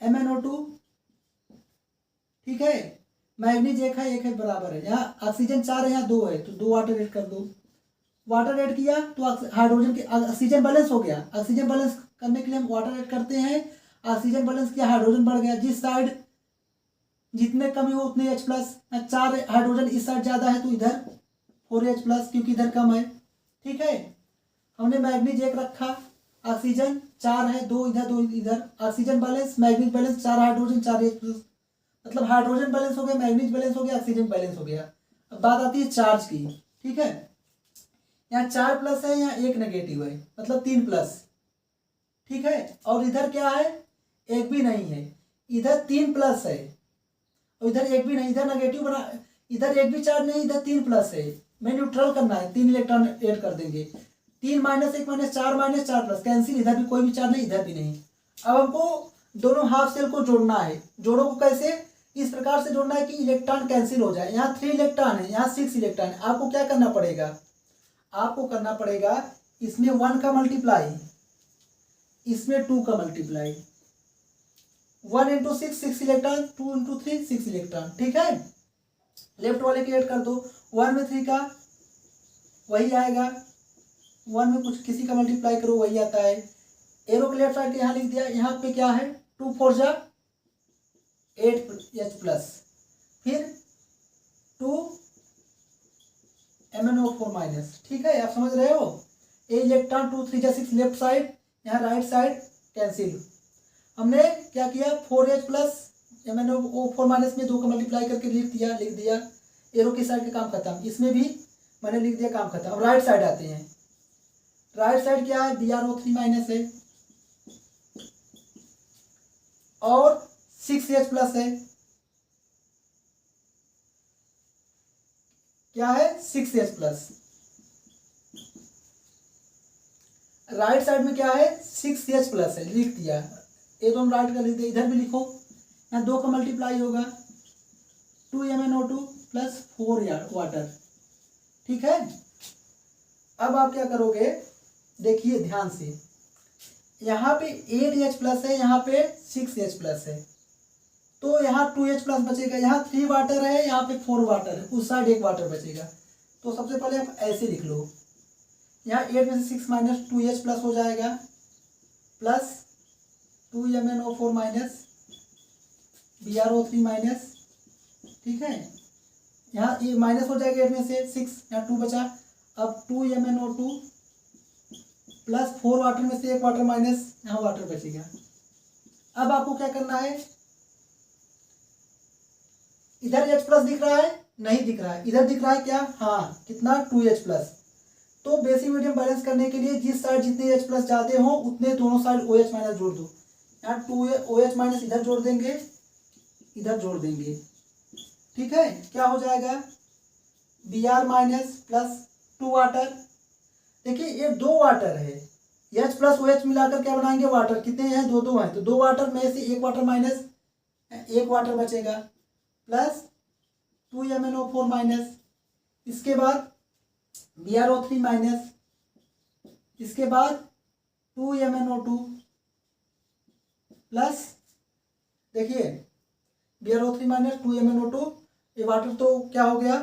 MnO2, ठीक है, मैग्नीज एक है बराबर है, यहाँ ऑक्सीजन 4 है, यहाँ 2 है, तो 2 वाटर ऐड कर दो। वाटर ऐड किया तो हाइड्रोजन के ऑक्सीजन बैलेंस हो गया। ऑक्सीजन बैलेंस करने के लिए हम वाटर ऐड करते हैं, ऑक्सीजन बैलेंस किया, हाइड्रोजन बढ़ गया, जिस साइड जितने कमी हो उतने H+, 4 हाइड्रोजन इस साइड ज़्यादा है तो इधर 4H+, क्योंकि इधर कम है, ठीक है। हमने मैग्नीज 1 रखा, ऑक्सीजन 4 है, 2 इधर 2 इधर, oxygen balance, manganese balance, 4 hydrogen 4 H+, मतलब हाइड्रोजन बैलेंस हो गया, मैग्नीज बैलेंस हो गया, ऑक्सीजन बैलेंस हो गया। अब बात आती है चार्ज की, ठीक है। यहाँ 4+ है, यहाँ 1 नेगेटिव है, मतलब 3+, ठीक है। और इधर क्या है, एक भी नहीं है, इधर 3+ है और इधर एक भी नहीं, इधर नेगेटिव बना, इधर एक भी चार्ज नहीं, इधर 3+ है। मैं न्यूट्रल करना है, 3 इलेक्ट्रॉन ऐड कर देंगे, 3 माइनस 1 माइनस 4 माइनस 4+, कैंसिल, इधर भी कोई भी चार्ज नहीं, इधर भी नहीं। अब हमको दोनों हाफ सेल को जोड़ना है। जोड़ो को कैसे, इस प्रकार से जोड़ना है कि इलेक्ट्रॉन कैंसिल हो जाए। यहाँ 3 इलेक्ट्रॉन है, यहाँ 6 इलेक्ट्रॉन है। आपको क्या करना पड़ेगा, आपको करना पड़ेगा इसमें 1 का मल्टीप्लाई, इसमें 2 का multiply. 1 into 6 6 electron, 2 into 3 6 electron. ठीक है, लेफ्ट वाले की ऐड कर दो। 1 में 3 का वही आएगा, 1 में कुछ किसी का मल्टीप्लाई करो वही आता है। एरो के लेफ्ट साइड यहाँ लिख दिया। यहाँ पे क्या है, 2 4 जा 8 H प्लस, फिर 2 MnO4 माइनस। ठीक है, आप समझ रहे हो। ए इलेक्ट्रॉन 2 3 जा 6 लेफ्ट साइड, यहाँ राइट साइड कैंसिल। हमने क्या किया, 4H प्लस MnO4 माइनस में 2 का मल्टीप्लाई करके लिख दिया। एरो की साइड का काम खत्म, इसमें भी मैंने लिख दिया, काम खत्म। अब राइट साइड आते हैं। राइट साइड क्या है, BrO3 माइनस है और 6H प्लस है। क्या है, 6H प्लस। राइट साइड में क्या है, 6H प्लस है, लिख दिया। ये दोनों राइट का लिख दिया, इधर भी लिखो। यहाँ 2 का मल्टीप्लाई होगा, 2 MnO2 प्लस 4 वाटर। ठीक है, अब आप क्या करोगे, देखिए ध्यान से। यहाँ पे 8H प्लस है, यहाँ पे 6H प्लस है, तो यहाँ 2H प्लस बचेगा। यहाँ 3 वाटर है, यहाँ पे 4 वाटर है, उस साइड 1 वाटर बचेगा। तो सबसे पहले आप ऐसे लिख लो, यहाँ 8 में से 6 माइनस 2H प्लस हो जाएगा, plus 2 MnO4 minus BrO3 minus. ठीक है, यहाँ ये माइनस हो जाएगा 8 में से 6, यहाँ 2 बचा। अब 2 MnO2 प्लस 4 वाटर में से 1 वाटर माइनस, यहाँ वाटर बचेगा। अब आपको क्या करना है, इधर H प्लस दिख रहा है, नहीं दिख रहा है, इधर दिख रहा है क्या, हाँ, कितना, 2H प्लस। तो बेसिक मीडियम बैलेंस करने के लिए जिस साइड जितने H प्लस जाते हो उतने दोनों साइड OH माइनस जोड़ दो। यहाँ 2OH माइनस इधर जोड़ देंगे, इधर जोड़ देंगे। ठीक है, क्या हो जाएगा, Br माइनस प्लस 2 वाटर। देखिए ये 2 वाटर है, H प्लस OH मिलाकर क्या बनाएंगे, वाटर। कितने हैं, 2 हैं, तो 2 वाटर में से 1 वाटर माइनस, 1 वाटर बचेगा, प्लस 2 MnO4 माइनस। इसके बाद BrO3 माइनस, इसके बाद 2 MnO2 प्लस, देखिए BrO3 माइनस 2 MnO2, ये वाटर तो क्या हो गया,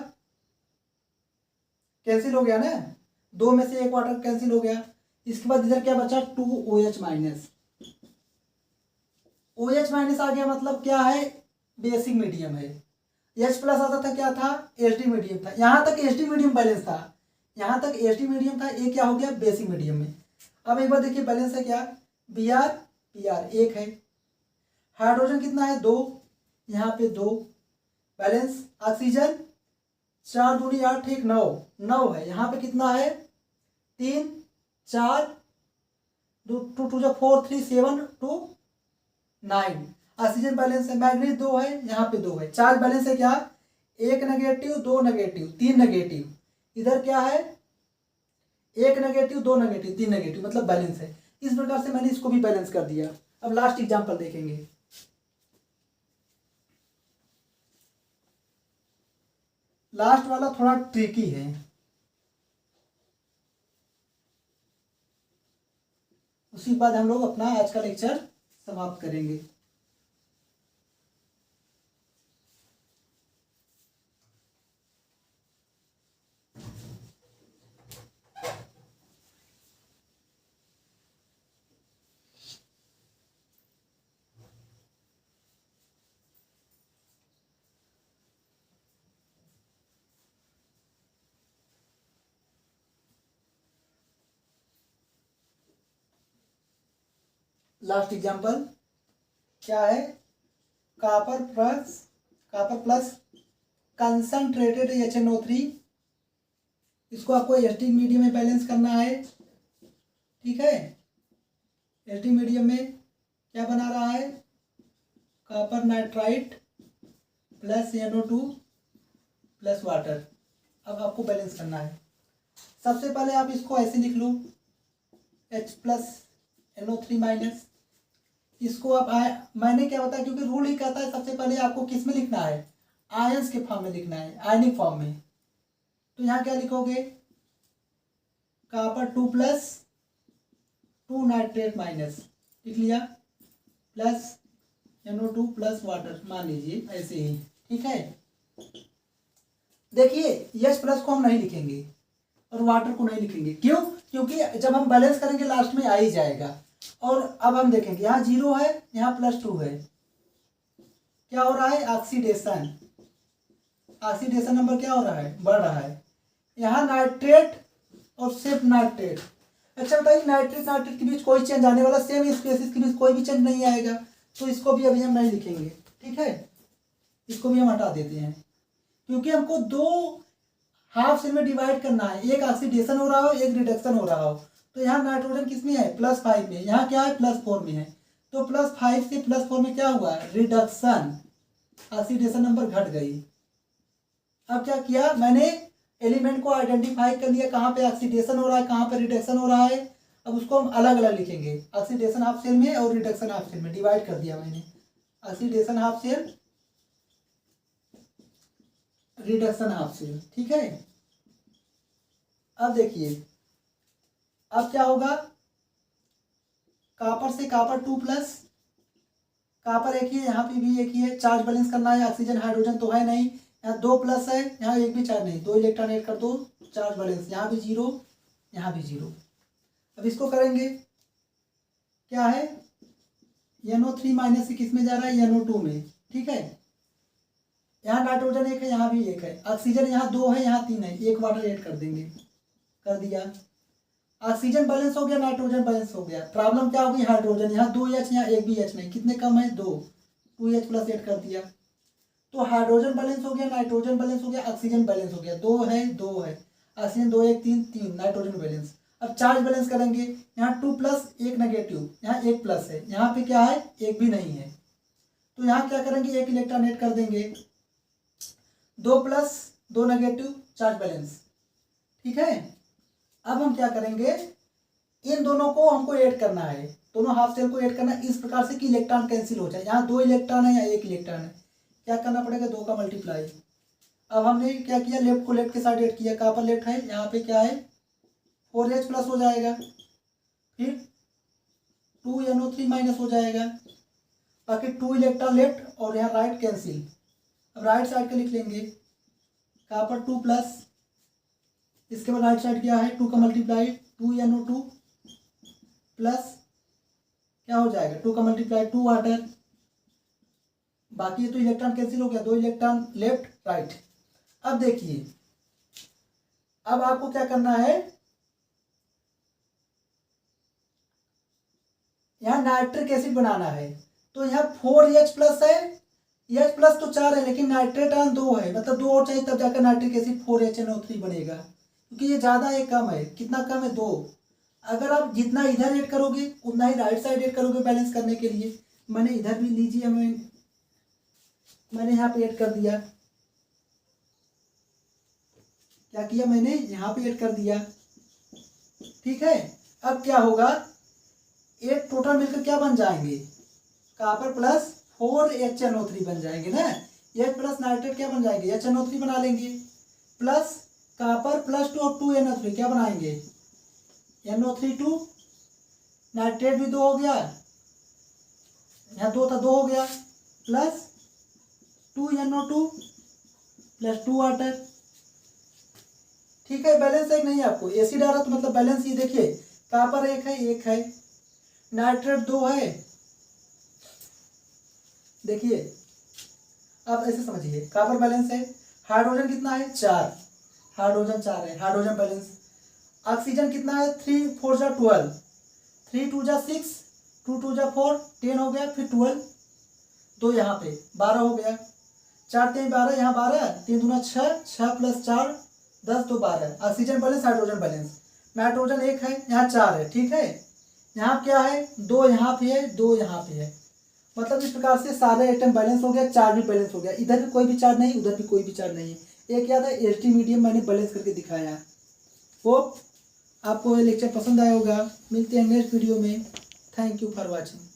कैंसिल हो गया ना, 2 में से 1 वाटर कैंसिल हो गया। इसके बाद इधर क्या बचा, 2OH माइनस। OH माइनस आ गया, मतलब क्या है, बेसिक मीडियम है। H प्लस आता था, क्या था, एसडी मीडियम था। यहाँ तक एसडी मीडियम बैलेंस था, यहाँ तक एसडी मीडियम था, ये क्या हो गया, बेसिक मीडियम में। अब एक बार देखिए बैलेंस है क्या, Br 1 है, हाइड्रोजन कितना है, 2, यहाँ पे 2 बैलेंस। ऑक्सीजन 4 दूनी 8 1 9 है, यहाँ पे कितना है, 3 4 2 2 जा 4 3 7 2 9 ऑक्सीजन बैलेंस है। मैग्नीज 2 है, यहाँ पे 2 है। चार्ज बैलेंस है क्या, 1 नेगेटिव 2 नेगेटिव 3 नेगेटिव। इधर क्या है, 1 नेगेटिव 2 नेगेटिव 3 नेगेटिव, मतलब बैलेंस है। इस प्रकार से मैंने इसको भी बैलेंस कर दिया। अब लास्ट एग्जांपल देखेंगे। लास्ट वाला थोड़ा ट्रिकी है, उसी बाद हम लोग अपना आज का लेक्चर समाप्त करेंगे। लास्ट एग्जांपल क्या है, कॉपर प्लस कंसंट्रेटेड HNO3, इसको आपको एसडी मीडियम में बैलेंस करना है। ठीक है, एसडी मीडियम में क्या बना रहा है, copper nitrite plus NO2 plus water. अब आपको बैलेंस करना है। सबसे पहले आप इसको ऐसे लिख लो, H प्लस NO3 माइनस, इसको आप मैंने क्या बताया, क्योंकि रूल ही कहता है सबसे पहले आपको किस में लिखना है, आयंस के फॉर्म में लिखना है, आयनिक फॉर्म में। तो यहाँ क्या लिखोगे, कॉपर 2 प्लस 2 नाइट्रेट माइनस, लिख लिया, प्लस NO2 प्लस वाटर, मान लीजिए ऐसे ही, ठीक है। देखिए H प्लस को हम नहीं लिखेंगे और वाटर को नहीं लिखेंगे, क्यों, क्योंकि जब हम बैलेंस करेंगे लास्ट में आ ही जाएगा। और अब हम देखेंगे यहाँ 0 है, यहाँ +2 है, क्या हो रहा है, ऑक्सीडेशन, ऑक्सीडेशन नंबर क्या हो रहा है, बढ़ रहा है। यहाँ नाइट्रेट और सिर्फ नाइट्रेट। अच्छा बताइए, नाइट्रेट नाइट्रेट के बीच कोई चेंज आने वाला, सेम स्पेसिस के बीच कोई भी चेंज नहीं आएगा, तो इसको भी अभी हम नहीं लिखेंगे, ठीक है, इसको भी हम हटा देते हैं, क्योंकि हमको दो हाफ सेल में डिवाइड करना है, एक ऑक्सीडेशन हो रहा हो, एक रिडक्शन हो रहा हो। तो यहाँ नाइट्रोजन किस में है, +5 में, यहाँ क्या है, +4 में है। तो +5 से +4 में क्या हुआ, रिडक्शन, ऑक्सीडेशन नंबर घट गई। अब क्या किया मैंने, एलिमेंट को आइडेंटिफाई कर लिया, कहाँ पे ऑक्सीडेशन हो रहा है, कहाँ पे रिडक्शन हो रहा है। अब उसको हम अलग अलग लिखेंगे, ऑक्सीडेशन हाफ सेल में और रिडक्शन हाफ सेल में डिवाइड कर दिया मैंने, oxidation half cell, reduction half cell, ठीक है। अब देखिए, अब क्या होगा, कॉपर से कॉपर 2 प्लस, कॉपर एक ही है, यहाँ पे भी एक ही है, चार्ज बैलेंस करना है, ऑक्सीजन हाइड्रोजन तो है नहीं, यहाँ 2 प्लस है, यहाँ एक भी चार्ज नहीं, 2 इलेक्ट्रॉन ऐड कर दो, चार्ज बैलेंस, यहाँ भी 0, यहाँ भी 0। अब इसको करेंगे, क्या है, NO3 माइनस से किस में जा रहा है, NO2 में, ठीक है। यहाँ नाइट्रोजन एक है, यहाँ भी एक है, ऑक्सीजन यहाँ 2 है, यहाँ 3 है, एक वाटर ऐड कर देंगे, कर दिया, ऑक्सीजन बैलेंस हो गया, नाइट्रोजन बैलेंस हो गया। प्रॉब्लम क्या होगी, हाइड्रोजन, यहाँ 2H, यहाँ एक भी H नहीं, कितने कम है, 2H प्लस ऐड कर दिया, तो हाइड्रोजन बैलेंस हो गया, नाइट्रोजन बैलेंस हो गया, ऑक्सीजन बैलेंस हो गया, 2 है 2 है, ऑक्सीजन 2 1 3 3, नाइट्रोजन बैलेंस। अब चार्ज बैलेंस करेंगे, यहाँ 2 प्लस एक नेगेटिव, यहाँ एक प्लस है, यहाँ पे क्या है, एक भी नहीं है, तो यहाँ क्या करेंगे, एक इलेक्ट्रॉन ऐड कर देंगे, 2 प्लस 2 नेगेटिव, चार्ज बैलेंस, ठीक है। अब हम क्या करेंगे, इन दोनों को हमको ऐड करना है, दोनों हाफ सेल को ऐड करना है इस प्रकार से कि इलेक्ट्रॉन कैंसिल हो जाए। यहाँ 2 इलेक्ट्रॉन है, यहाँ 1 इलेक्ट्रॉन है, क्या करना पड़ेगा, 2 का मल्टीप्लाई। अब हमने क्या किया, लेफ्ट को लेफ्ट के साइड ऐड किया, कहाँ पर लेफ्ट है, यहाँ पे क्या है, 4H प्लस हो जाएगा, फिर 2NO3 माइनस हो जाएगा, बाकी 2 इलेक्ट्रॉन लेफ्ट और यहाँ राइट कैंसिल। अब राइट साइड का लिख लेंगे, कॉपर 2 प्लस, इसके बाद राइट साइड क्या है, 2 का मल्टीप्लाई, 2NO2 प्लस क्या हो जाएगा, 2 का मल्टीप्लाई 2 वाटर, बाकी ये तो इलेक्ट्रॉन कैंसिल हो गया, 2 इलेक्ट्रॉन लेफ्ट राइट। अब देखिए, अब आपको क्या करना है, यहाँ नाइट्रिक एसिड बनाना है, तो यहाँ 4H प्लस है, H प्लस तो 4 है, लेकिन नाइट्रेट आयन 2 है, मतलब 2 और चाहिए तब जाकर नाइट्रिक एसिड 4HNO3 बनेगा, क्योंकि ये ज़्यादा है कम है, कितना कम है, 2। अगर आप जितना इधर ऐड करोगे उतना ही राइट साइड ऐड करोगे बैलेंस करने के लिए। मैंने इधर भी लीजिए, मैंने यहाँ पे ऐड कर दिया, क्या किया मैंने, यहाँ पे ऐड कर दिया, ठीक है। अब क्या होगा, एक टोटल मिलकर क्या बन जाएंगे, कॉपर प्लस 4HNO3 बन जाएंगे ना, H प्लस नाइट्रेट क्या बन जाएंगे, HNO3 बना लेंगे, प्लस कॉपर प्लस 2 और 2NO3 क्या बनाएंगे, NO3 2, नाइट्रेट भी 2 हो गया, यहाँ 2 था 2 हो गया, प्लस 2NO2 प्लस 2 वाटर, ठीक है। बैलेंस एक नहीं है, आपको एसिड आ रहा तो मतलब बैलेंस ही, देखिए कॉपर एक है, नाइट्रेट 2 है, देखिए आप ऐसे समझिए, कॉपर बैलेंस है, हाइड्रोजन कितना है, 4, हाइड्रोजन 4 है, हाइड्रोजन बैलेंस। ऑक्सीजन कितना है, 3 4 जा 12, 3 2 जा 6, 2 2 जा 4, 10 हो गया, फिर 12, 2 यहाँ पे 12 हो गया, 4 3 12, यहाँ 12, 3 दूना 6, 6 plus 4 10, 2 12। Oxygen balance, hydrogen balance, nitrogen 1 है, यहाँ 4 है, ठीक है। यहाँ क्या है, 2 यहाँ पे है, 2 यहाँ पे है, मतलब इस प्रकार से सारे आइटम बैलेंस हो गया, चार्ज भी बैलेंस हो गया, इधर भी कोई भी चार्ज नहीं, उधर भी कोई भी चार्ज नहीं है। एक याद है, एसटी मीडियम मैंने बैलेंस करके दिखाया। होप आपको ये लेक्चर पसंद आया होगा, मिलते हैं नेक्स्ट वीडियो में। Thank you for watching.